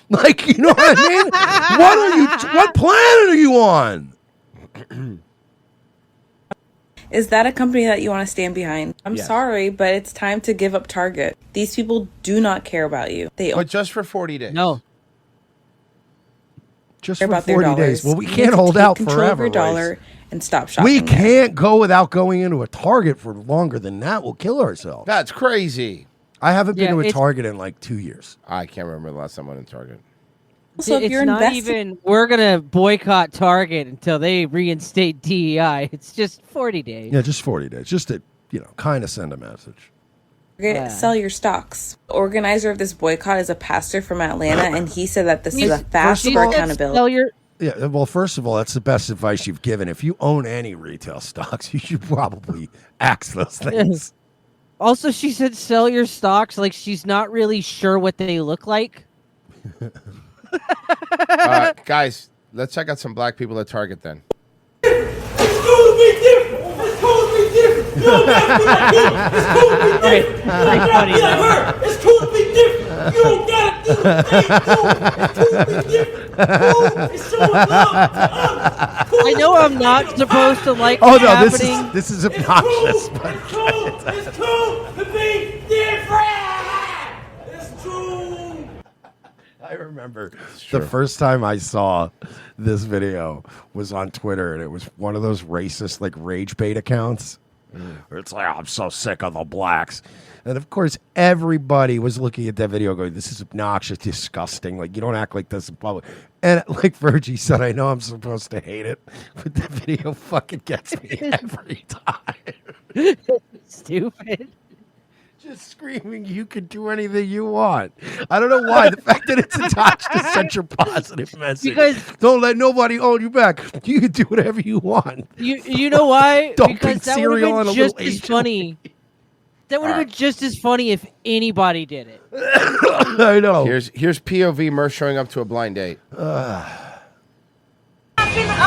Like, you know what I mean? What planet are you on? Is that a company that you want to stand behind? I'm Yes. sorry, but it's time to give up Target. These people do not care about you. They But just for 40 days. No. Just care for about their 40 dollars. days. Well, we You can't need to hold take out control forever. of your Royce. dollar and stop shopping. We there. can't go without going into a Target for longer than that. We'll kill ourselves. That's crazy. I haven't been Yeah, to a it's- Target in like 2 years. I can't remember the last time I went to Target. Also, if it's you're not investing- even. We're gonna boycott Target until they reinstate DEI. It's just 40 days. Yeah, just 40 days. Just to, kind of send a message. Sell your stocks. The organizer of this boycott is a pastor from Atlanta, and he said that this is a fast for accountability. Sell your. Yeah, well, first of all, that's the best advice you've given. If you own any retail stocks, you should probably axe those things. Also, she said sell your stocks like she's not really sure what they look like. Guys, let's check out some black people at Target then. It's cool to be different. You don't gotta do the thing. Cool. It's cool to be different. Cool is showing love to others. Cool. I know I'm not supposed to like Oh what's no, happening. this is obnoxious. It's cool to be different. It's true. I remember the first time I saw this video was on Twitter, and it was one of those racist, like, rage bait accounts. Where it's like, I'm so sick of the blacks. And of course, everybody was looking at that video going, this is obnoxious, disgusting. Like, you don't act like this in public. And like Virgie said, I know I'm supposed to hate it, but the video fucking gets me every time. Stupid. Just screaming, you can do anything you want. I don't know why. The fact that it's attached to such a positive message. Because don't let nobody hold you back. You can do whatever you want. You know why? Dumping Because that would cereal have on a been just little as Asian funny. That would have been just as funny if anybody did it. I know. Here's POV Murph showing up to a blind date. I'm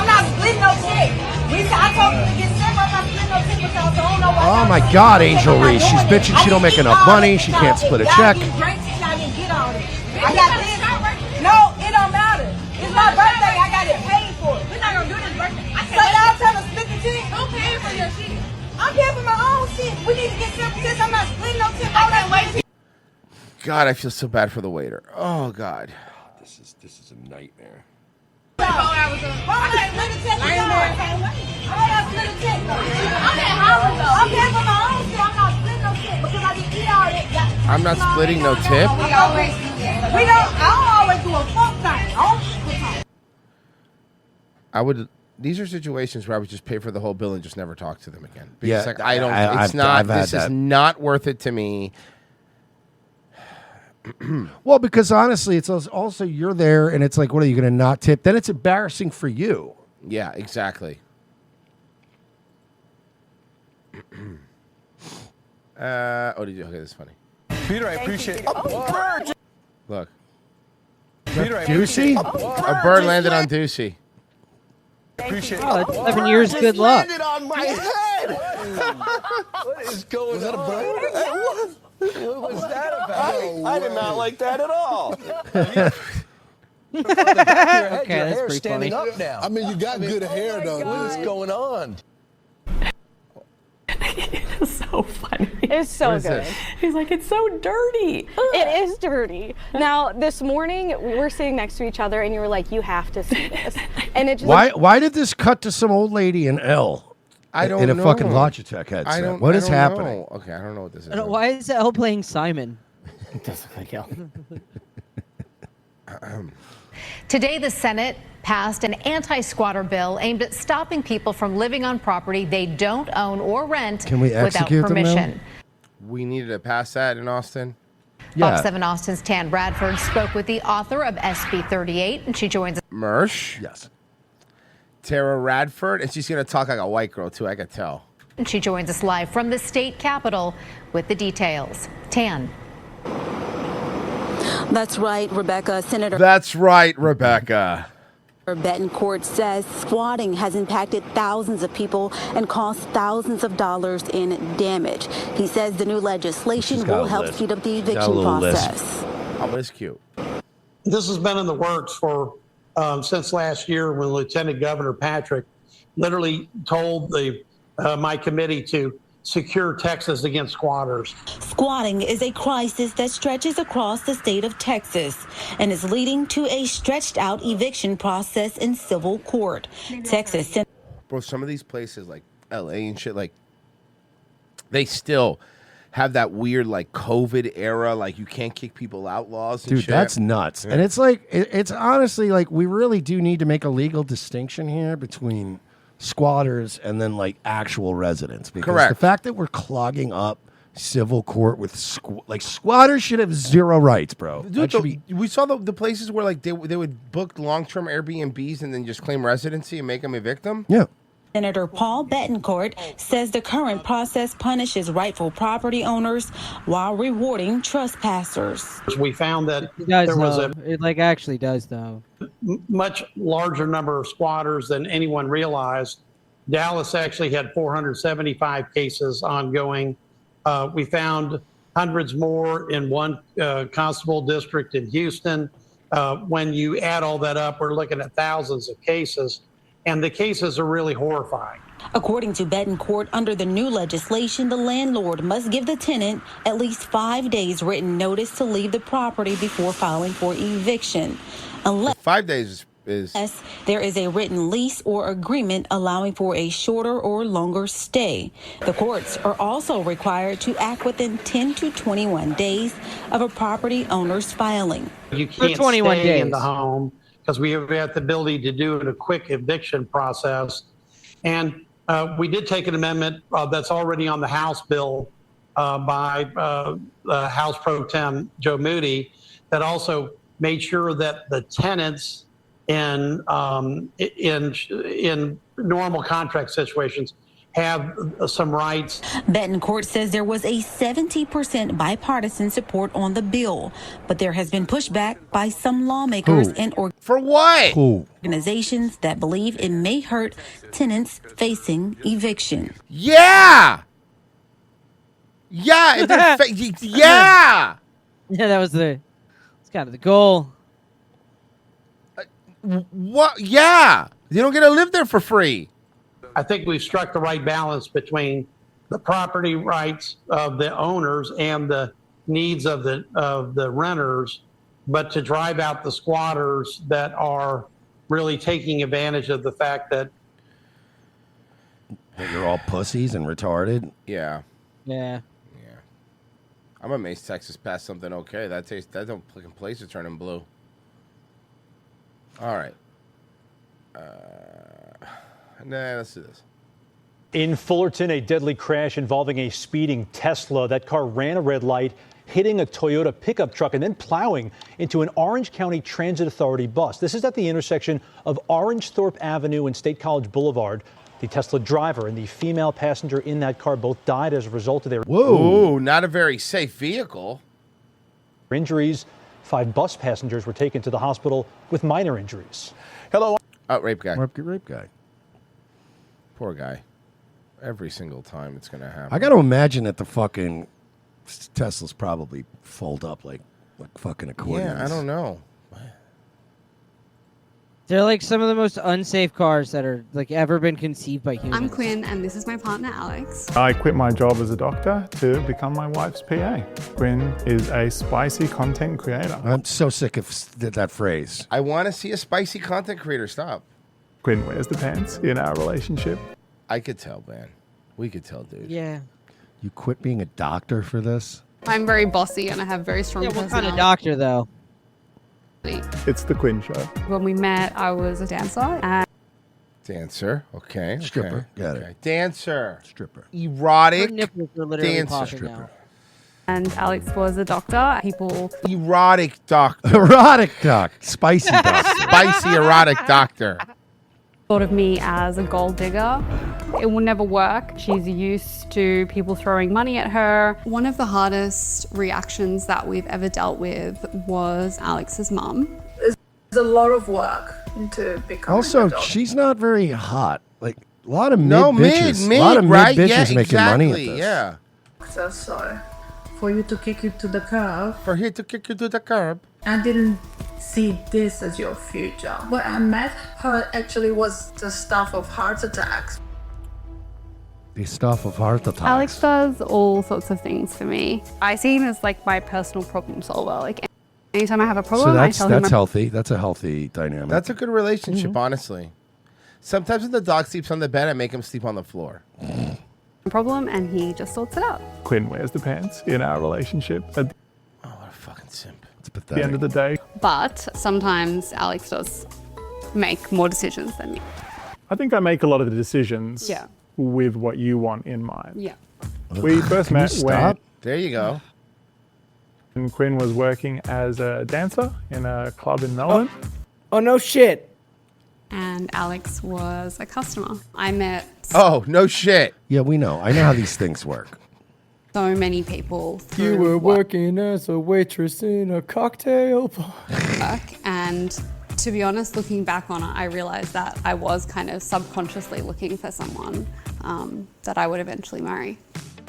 not splitting no check. I told them to get simple. I'm not splitting no check because I don't know why. Oh my God, Angel Reese. She's bitching she don't make enough money. She can't split a check. I got this. No, it don't matter. It's my birthday. I got it paid for. We're not gonna do this birthday. So y'all tell us split the check? Who paying for your shit? I'm paying for my own shit. We need to get simple checks. I'm not splitting no check. I can't wait. God, I feel so bad for the waiter. Oh God. This is a nightmare. Hold on, split the check. I'm at Howard though. I'm paying for my own shit. I'm not splitting no shit because I didn't eat all that. I'm not splitting no tip. We always do that. We don't. I don't always do a fuck thing. I would. These are situations where I would just pay for the whole bill and just never talk to them again. Yeah, Because, like, I don't. I've had This is that. not worth it to me. Well, because honestly, it's also you're there, and it's like, what are you going to not tip? Then it's embarrassing for you. Yeah, exactly. Oh, did you? Okay, this is funny. Peter, I appreciate. Look, Peter, I Ducey? A bird landed on Ducey. appreciate. Oh, that's 11 years. Good luck. On my head. What is going on? Was that a bird? What was that about? I did not like that at all. Okay, Your that's hair's pretty standing funny. up now. I mean, you got good hair, though. What is going on? It's so funny. It's so What is good. this? He's like, it's so dirty. It is dirty. Now, this morning, we were sitting next to each other, and you were like, you have to see this. And it just Why did this cut to some old lady in L? I don't in a know. fucking Logitech headset. I don't. What I is don't happening? know. Okay, I don't know what this is. Why is Elle playing Simon? It doesn't look like L. Today, the Senate passed an anti-squatter bill aimed at stopping people from living on property they don't own or rent Can we without execute them now? permission. We needed to pass that in Austin. Fox 7 Austin's Tan Bradford spoke with the author of SB 38, and she joins us. Mersh. Yes. Tara Radford, and she's gonna talk like a white girl too. I could tell. And she joins us live from the state capitol with the details. Tan. That's right, Rebecca. Senator That's right, Rebecca. Betancourt says squatting has impacted thousands of people and cost thousands of dollars in damage. He says the new legislation She's got will a help list. speed up the She's got a eviction little list. process. Oh, but it's cute. This has been in the works for since last year when Lieutenant Governor Patrick literally told my committee to secure Texas against squatters. Squatting is a crisis that stretches across the state of Texas and is leading to a stretched out eviction process in civil court. Texas Bro, some of these places like LA and shit, like they still have that weird like COVID era, like you can't kick people out laws. And Dude, shit. that's nuts. Yeah. And it's like, it's honestly like we really do need to make a legal distinction here between squatters and then like actual residents. Because Correct. the fact that we're clogging up civil court with squatters should have zero rights, bro. Dude, That should be we saw the places where like they would book long-term Airbnbs and then just claim residency and make them evict them. Yeah. Senator Paul Betancourt says the current process punishes rightful property owners while rewarding trespassers. We found that It does, there was though. a It like actually does, though. much larger number of squatters than anyone realized. Dallas actually had 475 cases ongoing. We found hundreds more in one constable district in Houston. When you add all that up, we're looking at thousands of cases, and the cases are really horrifying. According to Betancourt, under the new legislation, the landlord must give the tenant at least 5 days written notice to leave the property before filing for eviction. Unless 5 days is there is a written lease or agreement allowing for a shorter or longer stay. The courts are also required to act within 10 to 21 days of a property owner's filing. You can't 21 stay in days. the home because we have the ability to do a quick eviction process. And we did take an amendment that's already on the House bill by House Pro Tem Joe Moody that also made sure that the tenants in normal contract situations have some rights. Betancourt says there was a 70% bipartisan support on the bill, but there has been pushback by some lawmakers and for what? Organizations that believe it may hurt tenants facing eviction. Yeah. Yeah. If they're yeah. Yeah, that was it's kind of the goal. What? Yeah. You don't get to live there for free. I think we've struck the right balance between the property rights of the owners and the needs of the renters, but to drive out the squatters that are really taking advantage of the fact that That you're all pussies and retarded. Yeah. Yeah. I'm amazed Texas passed something okay. That don't fucking place is turning blue. All right. Let's do this. In Fullerton, a deadly crash involving a speeding Tesla. That car ran a red light, hitting a Toyota pickup truck and then plowing into an Orange County Transit Authority bus. This is at the intersection of Orangethorpe Avenue and State College Boulevard. The Tesla driver and the female passenger in that car both died as a result of their Ooh, not a very safe vehicle. injuries. 5 bus passengers were taken to the hospital with minor injuries. Hello. Oh, rape guy. Rape guy. Poor guy. Every single time it's going to happen. I got to imagine that the fucking Teslas probably fold up like fucking accordions. Yeah, I don't know. They're like some of the most unsafe cars that are like ever been conceived by humans. I'm Quinn, and this is my partner, Alex. I quit my job as a doctor to become my wife's PA. Quinn is a spicy content creator. I'm so sick of that phrase. I want to see a spicy content creator. Stop. Quinn wears the pants in our relationship. I could tell, man. We could tell, dude. Yeah. You quit being a doctor for this? I'm very bossy, and I have very strong What personality. kind of doctor, though? It's the Quinn Show. When we met, I was a dancer. And Dancer. Okay. Stripper. Got it. Dancer. Stripper. Erotic. Her nipples are literally dancer. popping Stripper. out. And Alex was a doctor. People. Erotic doctor. Erotic doc. Spicy doctor. Spicy erotic doctor. Thought of me as a gold digger. It will never work. She's used to people throwing money at her. One of the hardest reactions that we've ever dealt with was Alex's mum. There's a lot of work into becoming Also, a doctor. she's not very hot. Like a lot of No, mid bitches. mid, a lot of right? mid bitches Yeah, making money at exactly, this. yeah. So, for you to kick you to the curb. For you to kick you to the curb. I didn't see this as your future. When I met her, actually was the stuff of heart attacks. The stuff of heart attacks. Alex does all sorts of things for me. I see him as like my personal problem solver. Like anytime I have a problem, So I tell him that's healthy. That's a healthy dynamic. That's a good relationship, honestly. Sometimes when the dog sleeps on the bed, I make him sleep on the floor. my problem, and he just sorts it out. Quinn wears the pants in our relationship. At What a fucking simp. It's the end of the day, But sometimes Alex does make more decisions than me. I think I make a lot of the decisions Yeah. with what you want in mind. Yeah. We first Can you met stop? There you go. when Quinn was working as a dancer in a club in Melbourne. Oh, no shit. And Alex was a customer. I met Oh, no shit. Yeah, we know. I know how these things work. so many people through You were working as a waitress in a cocktail bar. work, and to be honest, looking back on it, I realized that I was kind of subconsciously looking for someone that I would eventually marry.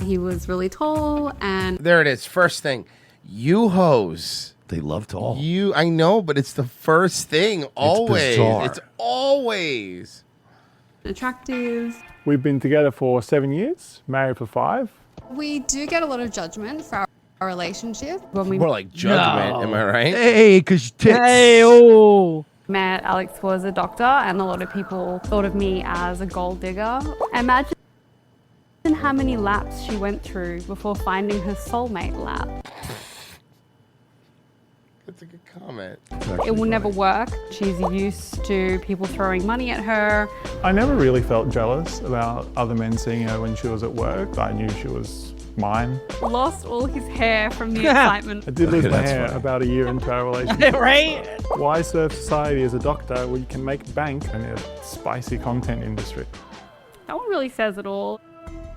He was really tall, and There it is. First thing. You hoes. They love tall. I know, but it's the first thing. Always. bizarre. It's always. attractive. We've been together for 7 years, married for 5. We do get a lot of judgment for our relationship. When we More like judgment, am I right? Hey, because tits. Hey, oh. met, Alex was a doctor, and a lot of people thought of me as a gold digger. Imagine how many laps she went through before finding her soulmate lap. That's a good comment. It will never work. She's used to people throwing money at her. I never really felt jealous about other men seeing her when she was at work. I knew she was mine. Lost all his hair from the excitement. I did lose Okay, my that's hair funny. about a year into our relationship. Right? Why serve society as a doctor where you can make bank in a spicy content industry? That one really says it all.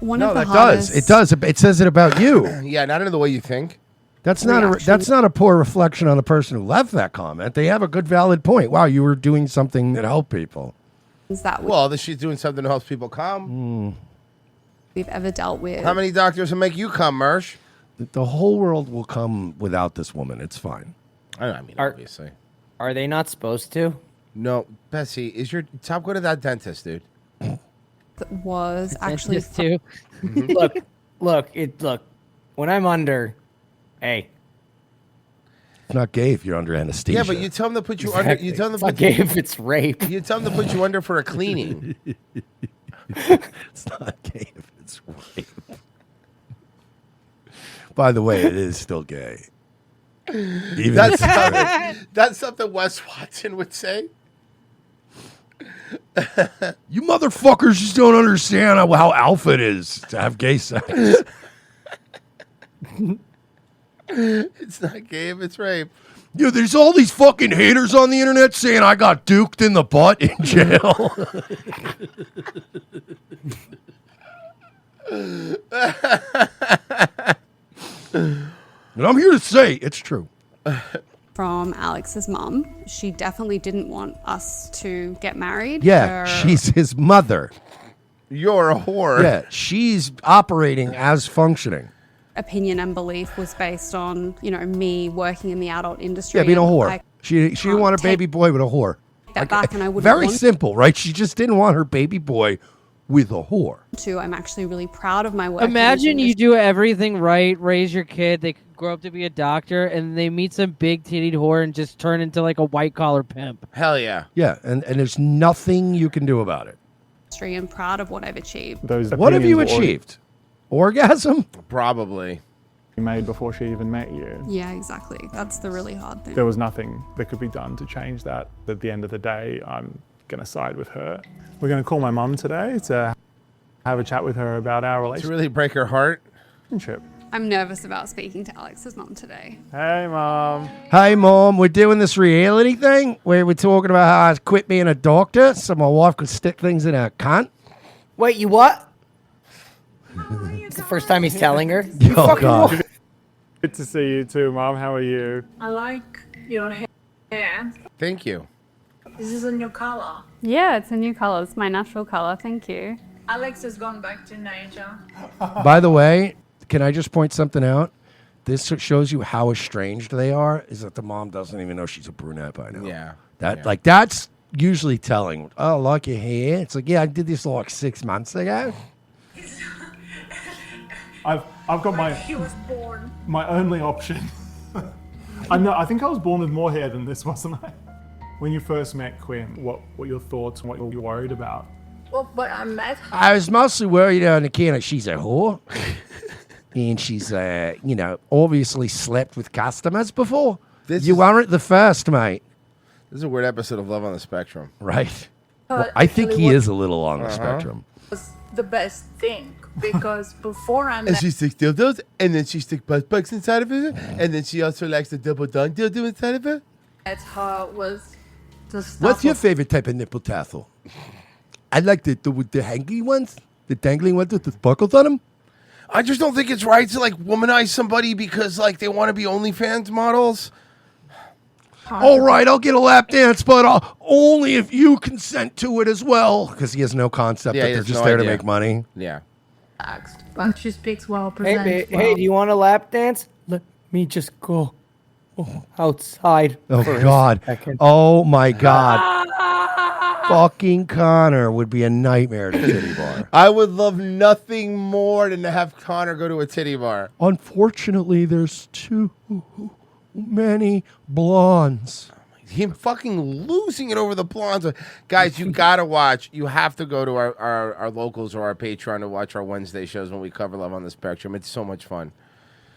One No, of the that hardest. does. It does. It says it about you. Yeah, not in the way you think. That's not a Reaction. that's not a poor reflection on the person who left that comment. They have a good valid point. Wow, you were doing something that helped people. That Well, she's doing something to help people come. we've ever dealt with. How many doctors will make you come, Mersh? The whole world will come without this woman. It's fine. I mean, obviously. Are they not supposed to? No, Bessie, stop going to that dentist, dude. Was actually Just too. Look. When I'm under, hey, It's not gay if you're under anesthesia. Yeah, but you tell them to put you under. You tell them to It's not gay if it's rape. You tell them to put you under for a cleaning. It's not gay if it's rape. By the way, it is still gay. Even That's if it's rape. that's something Wes Watson would say. You motherfuckers just don't understand how alpha it is to have gay sex. It's not gay if it's rape. Yo, there's all these fucking haters on the internet saying I got duked in the butt in jail. And I'm here to say it's true. From Alex's mum, she definitely didn't want us to get married. Yeah, she's his mother. You're a whore. Yeah, she's operating as functioning. Opinion and belief was based on, me working in the adult industry. Yeah, being a and whore. I She didn't want a baby boy with a whore. that back and I wouldn't Very want simple, right? She just didn't want her baby boy with a whore. to. I'm actually really proud of my work. in this Imagine you industry. do everything right, raise your kid, they grow up to be a doctor, and they meet some big tittied whore and just turn into like a white collar pimp. Hell yeah. Yeah, and there's nothing you can do about it. And proud of what I've achieved. What have you achieved? Orgasm? Probably. Made before she even met you. Yeah, exactly. That's the really hard thing. There was nothing that could be done to change that. At the end of the day, I'm going to side with her. We're going to call my mum today to have a chat with her about our To relationship. really break her heart. I'm nervous about speaking to Alex's mum today. Hey, Mom. Hey, Mom, we're doing this reality thing where we're talking about how I quit being a doctor so my wife could stick things in her cunt. Wait, you what? It's the first time he's telling her. Oh, God. Good to see you too, Mom. How are you? I like your hair. Thank you. This is a new color. Yeah, it's a new color. It's my natural color. Thank you. Alex has gone back to nature. By the way, can I just point something out? This shows you how estranged they are, is that the mom doesn't even know she's a brunette by now. Yeah. That's usually telling. Oh, I like your hair. It's like, yeah, I did this like 6 months ago. I've got He was born. my only option. I think I was born with more hair than this, wasn't I? When you first met Quinn, what were your thoughts and what you were worried about? Well, but I met her. I was mostly worried on account of she's a whore. And she's, obviously slept with customers before. You aren't the first, mate. This is a weird episode of Love on the Spectrum. Right. Well, I think he is a little on the spectrum. Was the best thing because before I And met she sticks dildos, and then she sticks butt plugs inside of her, and then she also likes the double dong dildo inside of her. her was the stuff. What's your of- favorite type of nipple tassel? I like the hangly ones, the dangling ones with the sparkles on them. I just don't think it's right to womanize somebody because they want to be OnlyFans models. All right, I'll get a lap dance, but only if you consent to it as well. Because he has no concept Yeah, that he they're has just no there to idea. make money. Yeah. But she speaks well, Hey, presents well. hey, do you want a lap dance? Let me just go outside. Oh, for a God. second. Oh, my God. Fucking Connor would be a nightmare to titty bar. I would love nothing more than to have Connor go to a titty bar. Unfortunately, there's too many blondes. Him fucking losing it over the blondes. Guys, you gotta watch. You have to go to our locals or our Patreon to watch our Wednesday shows when we cover Love on the Spectrum. It's so much fun.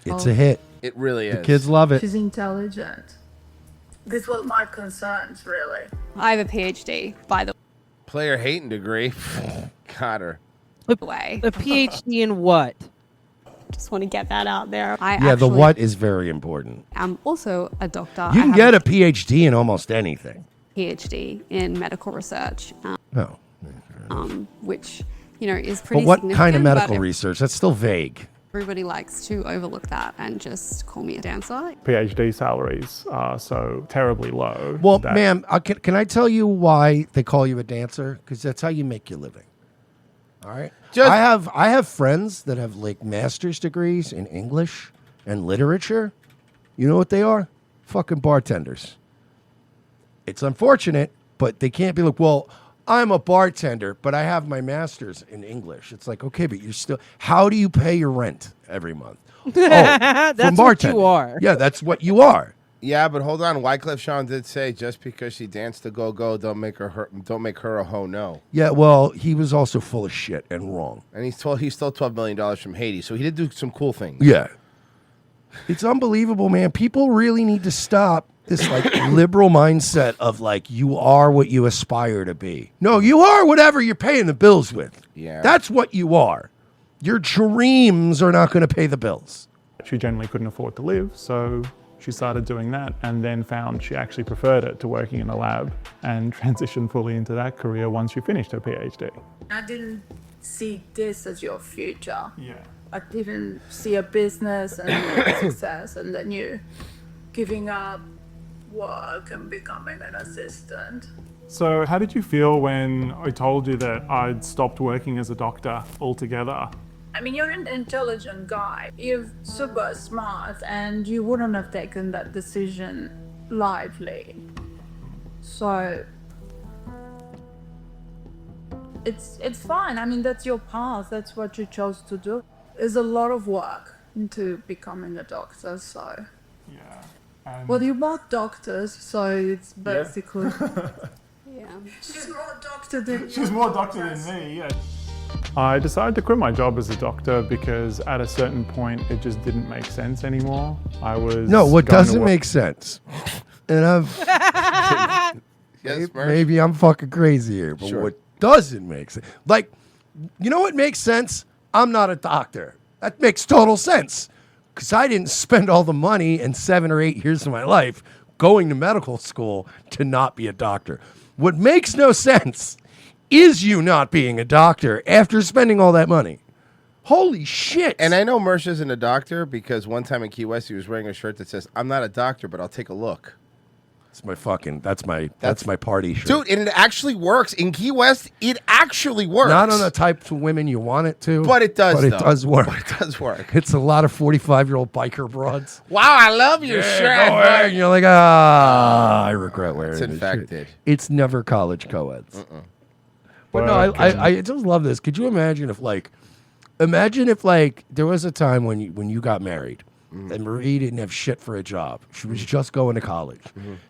It's a hit. It really is. The kids love it. She's intelligent. This was my concerns, really. I have a PhD, by the Player hating degree. Got her. way. A PhD in what? Just want to get that out there. I Yeah, the actually what is very important. am also a doctor. You I can have get a PhD in almost anything. PhD in medical research, Oh. which is pretty But what significant, kind of but medical research? That's still vague. Everybody likes to overlook that and just call me a dancer. PhD salaries are so terribly low. Well, that- ma'am, can I tell you why they call you a dancer? Because that's how you make your living. All right. I have friends that have master's degrees in English and literature. You know what they are? Fucking bartenders. It's unfortunate, but they can't be like, well, I'm a bartender, but I have my master's in English. It's like, okay, but you're still. How do you pay your rent every month? That's from what you bartending. are. Yeah, that's what you are. Yeah, but hold on. Wyclef Jean did say just because she danced to go-go, don't make her a hoe. No. Yeah, well, he was also full of shit and wrong. And he stole $12 million from Haiti, so he did do some cool things. Yeah. It's unbelievable, man. People really need to stop this like liberal mindset of like you are what you aspire to be. No, you are whatever you're paying the bills with. Yeah. That's what you are. Your dreams are not going to pay the bills. She generally couldn't afford to live, so she started doing that and then found she actually preferred it to working in a lab and transitioned fully into that career once she finished her PhD. I didn't see this as your future. Yeah. I didn't see a business and success and then you giving up work and becoming an assistant. So how did you feel when I told you that I'd stopped working as a doctor altogether? I mean, you're an intelligent guy. You're super smart and you wouldn't have taken that decision lightly. So it's fine. I mean, that's your path. That's what you chose to do. There's a lot of work into becoming a doctor, so. Yeah. Well, you're both doctors, so it's basically. Yeah. She's more doctor than you. She's more doctor than me, yeah. I decided to quit my job as a doctor because at a certain point it just didn't make sense anymore. I was No, what going to doesn't work- make sense. And maybe I'm fucking crazy here, but Sure. what doesn't make sense? Like, you know what makes sense? I'm not a doctor. That makes total sense. Because I didn't spend all the money and 7 or 8 years of my life going to medical school to not be a doctor. What makes no sense is you not being a doctor after spending all that money. Holy shit. And I know Mersh isn't a doctor because one time in Key West he was wearing a shirt that says, "I'm not a doctor, but I'll take a look." That's my party shirt. Dude, and it actually works. In Key West, it actually works. Not on the type of women you want it to. But it does, But it though. does work. But it does work. It's a lot of 45-year-old biker broads. Wow, I love your Yeah, shirt. go ahead. And you're like, I regret wearing It's this infected. shit. It's never college co-eds. But no, I just love this. Could you imagine if there was a time when you got married and Marie didn't have shit for a job. She was just going to college.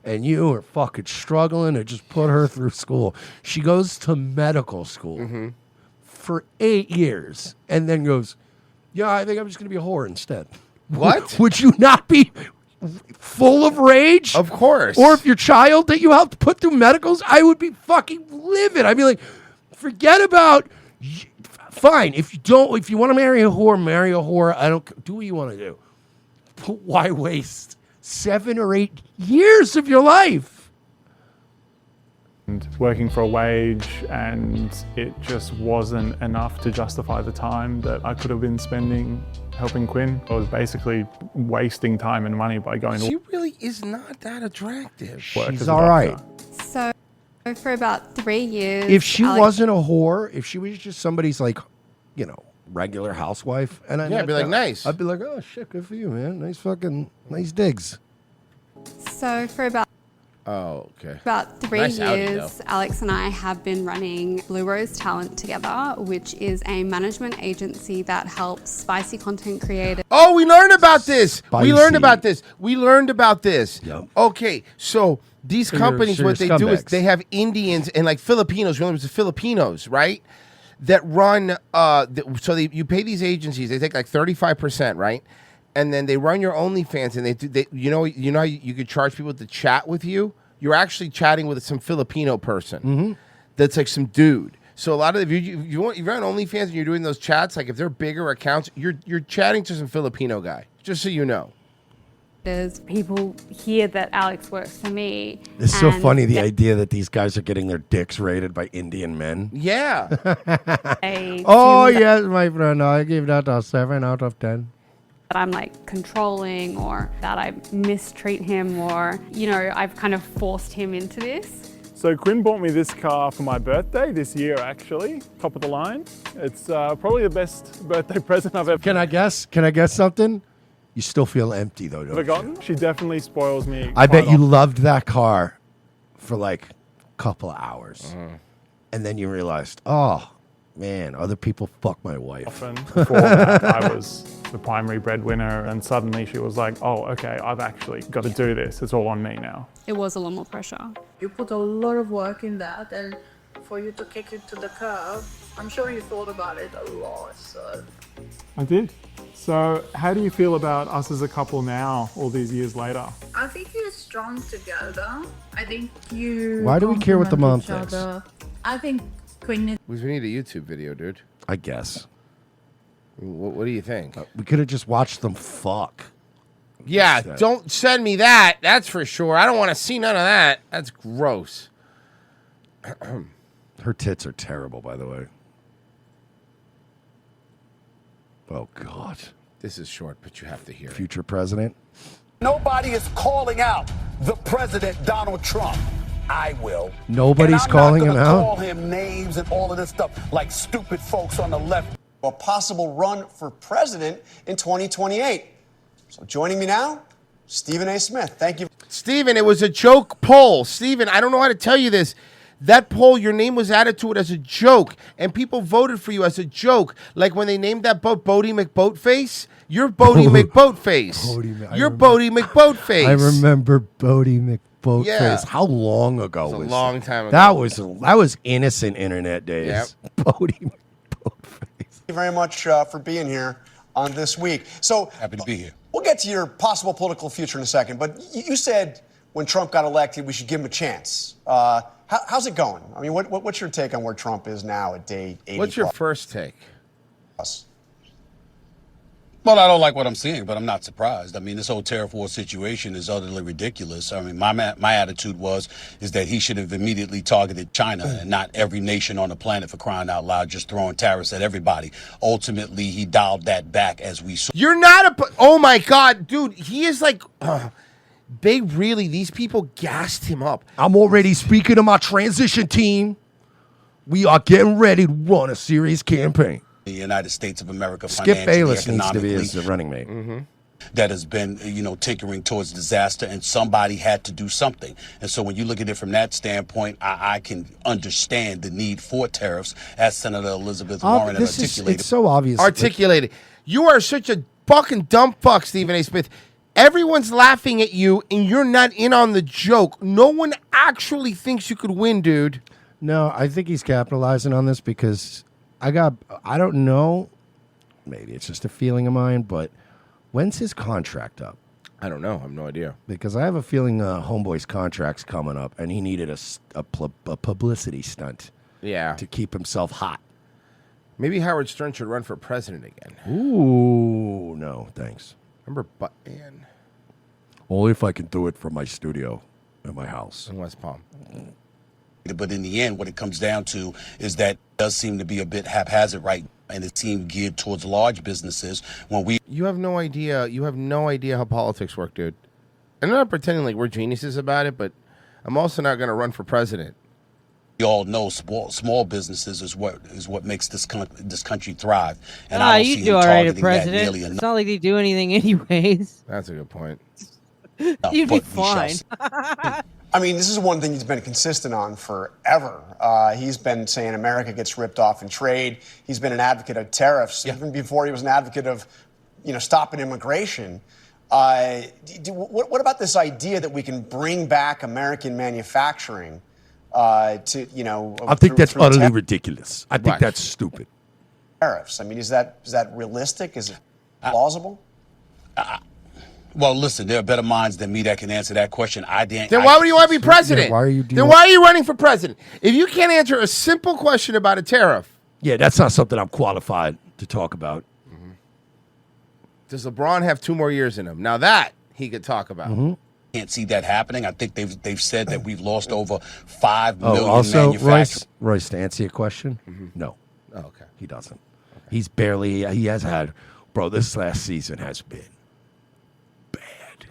And you were fucking struggling to just put her through school. She goes to medical school for 8 years and then goes, yeah, I think I'm just going to be a whore instead. What? Would you not be full of rage? Of course. Or if your child that you helped put through medicals, I would be fucking livid. I'd be like, forget about... Fine, if you want to marry a whore, marry a whore. I don't do what you want to do. But why waste 7 or 8 years of your life? And working for a wage, and it just wasn't enough to justify the time that I could have been spending helping Quinn. I was basically wasting time and money by going She to really is not that attractive. work She's as a all right. doctor. So for about 3 years. If she Alex- wasn't a whore, if she was just somebody's like, regular housewife, and Yeah, I'd be like, nice. I'd be like, oh shit, good for you, man. Nice digs. So for about Oh, okay. About 3 Nice Audi, years, though. Alex and I have been running Blue Rose Talent together, which is a management agency that helps spicy content creators. Oh, we learned about this. We learned Spicy. about this. We learned about this. Yep. Okay, so these So you're- companies, so what they you're do is scumbags. they have Indians and like Filipinos. Remember, it's the Filipinos, right? That run. You pay these agencies. They take like 35%, right? And then they run your OnlyFans, and they you know how you could charge people to chat with you. You're actually chatting with some Filipino person that's like some dude. So a lot of if you're on OnlyFans and you're doing those chats, like if they're bigger accounts, you're chatting to some Filipino guy. Just so you know. There's people here that Alex works for me. It's so and funny the they- idea that these guys are getting their dicks rated by Indian men. Yeah. they Oh assume yes, my friend. I give that a 7 out of 10. that I'm like controlling or that I mistreat him or, I've kind of forced him into this. So Quinn bought me this car for my birthday this year, actually. Top of the line. It's probably the best birthday present I've ever Can I guess? Can I guess something? You still feel empty though, don't you? gotten. She definitely spoils me. I bet quite you often. loved that car for like a couple of hours. And then you realized, oh, man, other people fuck my wife. Often before that, I was the primary breadwinner, and suddenly she was like, oh, okay, I've actually got to do this. It's all on me now. It was a lot more pressure. You put a lot of work in that, and for you to kick it to the curb, I'm sure you thought about it a lot. So. I did. So how do you feel about us as a couple now, all these years later? I think you're strong together. I think you. Why do we care what the mom complement each thinks? other. I think Queen. We need a YouTube video, dude. I guess. What do you think? We could have just watched them fuck. Yeah, Instead. don't send me that. That's for sure. I don't want to see none of that. That's gross. Her tits are terrible, by the way. Oh, God. This is short, but you have to hear it. Future president? Nobody is calling out the president, Donald Trump. I will. Nobody's And I'm calling not him gonna out? Call him names and all of this stuff like stupid folks on the left. A possible run for president in 2028. So joining me now, Stephen A. Smith. Thank you. Stephen, it was a joke poll. Stephen, I don't know how to tell you this. That poll, your name was added to it as a joke, and people voted for you as a joke. Like when they named that boat Bodie McBoatface, you're Bodie McBoatface. You're Bodie McBoatface. I remember Bodie McBoatface. Yeah. How long ago It was was a long time ago. That was innocent internet days. Bodie. Thank you very much for being here on This Week. So happy to be here. We'll get to your possible political future in a second, but you said when Trump got elected, we should give him a chance. How's it going? I mean, what's your take on where Trump is now at day 80? What's your first take? Well, I don't like what I'm seeing, but I'm not surprised. I mean, this whole tariff war situation is utterly ridiculous. I mean, my attitude is that he should have immediately targeted China and not every nation on the planet, for crying out loud, just throwing tariffs at everybody. Ultimately, he dialed that back as we saw. You're not oh my God, dude. He is like, these people gassed him up. I'm already speaking to my transition team. We are getting ready to run a serious campaign. The United States of America, Skip Bayless needs to be economically, his running mate. that has been, tinkering towards disaster, and somebody had to do something. And so when you look at it from that standpoint, I can understand the need for tariffs, as Senator Elizabeth Warren had articulated. It's so obvious. Articulated. You are such a fucking dumb fuck, Stephen A. Smith. Everyone's laughing at you, and you're not in on the joke. No one actually thinks you could win, dude. No, I think he's capitalizing on this because I don't know, maybe it's just a feeling of mine, but when's his contract up? I don't know. I have no idea. Because I have a feeling Homeboy's contract's coming up, and he needed a publicity stunt to keep himself hot. Maybe Howard Stern should run for president again. Ooh, no, thanks. Remember Buttman? Only if I can do it from my studio at my house. In West Palm. But in the end, what it comes down to is that it does seem to be a bit haphazard, right? And it seemed geared towards large businesses when You have no idea. You have no idea how politics work, dude. And I'm not pretending like we're geniuses about it, but I'm also not going to run for president. we all know small businesses is what makes this country thrive. And I don't you see do him all right, targeting that President. nearly It's enough. not like they do anything anyways. That's a good point. You'd be but we shall fine. see. I mean, this is one thing he's been consistent on forever. He's been saying America gets ripped off in trade. He's been an advocate of tariffs, even before he was an advocate of, stopping immigration. What about this idea that we can bring back American manufacturing I think that's utterly ridiculous. I think that's stupid. Tariffs. I mean, is that realistic? Is it plausible? Well, listen, there are better minds than me that can answer that question. Then why would you want to be president? Yeah, why are you then why are you running for president? If you can't answer a simple question about a tariff. Yeah, that's not something I'm qualified to talk about. Does LeBron have 2 more years in him? Now that he could talk about. Can't see that happening. I think they've said that we've lost over 5 million Also, manufacturers. Royce, to answer your question, no. Oh, okay. He doesn't. He's barely, he has had, this last season has been.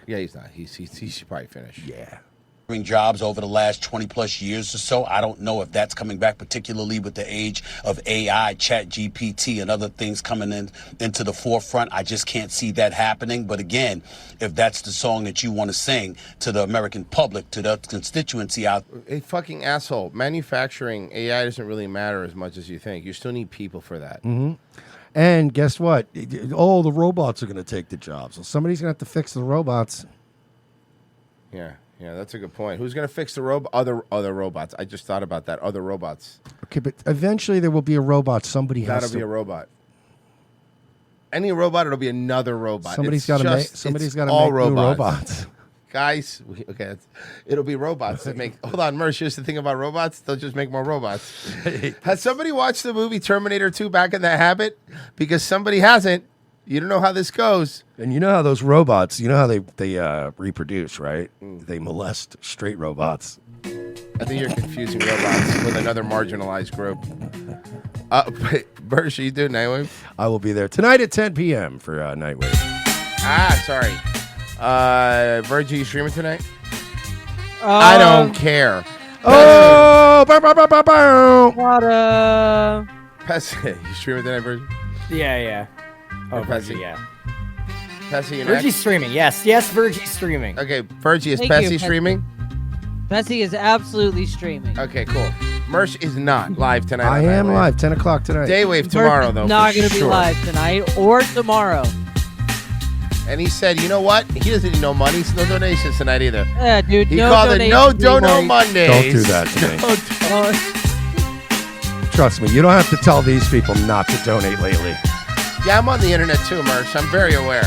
Yeah, he's not. He should probably finish. Yeah. jobs over the last 20 plus years or so. I don't know if that's coming back, particularly with the age of AI, chat GPT, and other things coming into the forefront. I just can't see that happening. But again, if that's the song that you want to sing to the American public, to the constituency out A fucking asshole. Manufacturing AI doesn't really matter as much as you think. You still need people for that. Mm-hmm. And guess what? Oh, the robots are going to take the jobs. Well, somebody's going to have to fix the robots. Yeah, that's a good point. Who's going to fix the other robots? I just thought about that. Other robots. Okay, but eventually there will be a robot. Somebody has That'll to. be a robot. Any robot, it'll be another robot. Somebody's got to make. Somebody's got to all make robots. new robots. Guys, it'll be robots that make. Hold on, Mersh. Here's the thing about robots; they'll just make more robots. Has somebody watched the movie Terminator 2: Back in the Habit? Because somebody hasn't. You don't know how this goes. And you know how those robots, you know how they reproduce, right? They molest straight robots. I think you're confusing robots with another marginalized group. Mersh, you do Nightwave? I will be there tonight at 10 p.m. for Nightwave. Sorry. Virgie, you streaming tonight? I don't care. Oh, What Pessy, you streaming tonight, Virgie? Yeah. Oh, Pessy? Virgie, yeah. Pessy, you Virgie's streaming. Yes, Virgie's streaming. Okay, Virgie, is Thank Pessy you, streaming? Pessy is absolutely streaming. Okay, cool. Mersh is not live tonight. I am live, 10 o'clock tonight. Daywave tomorrow, though. Not going to be live tonight or tomorrow. And he said, you know what? He doesn't need no money. No donations tonight either. Yeah, dude. He no called it No Dono Mondays. Don't do that to me. Trust me, you don't have to tell these people not to donate lately. Yeah, I'm on the internet too, Mersh. I'm very aware.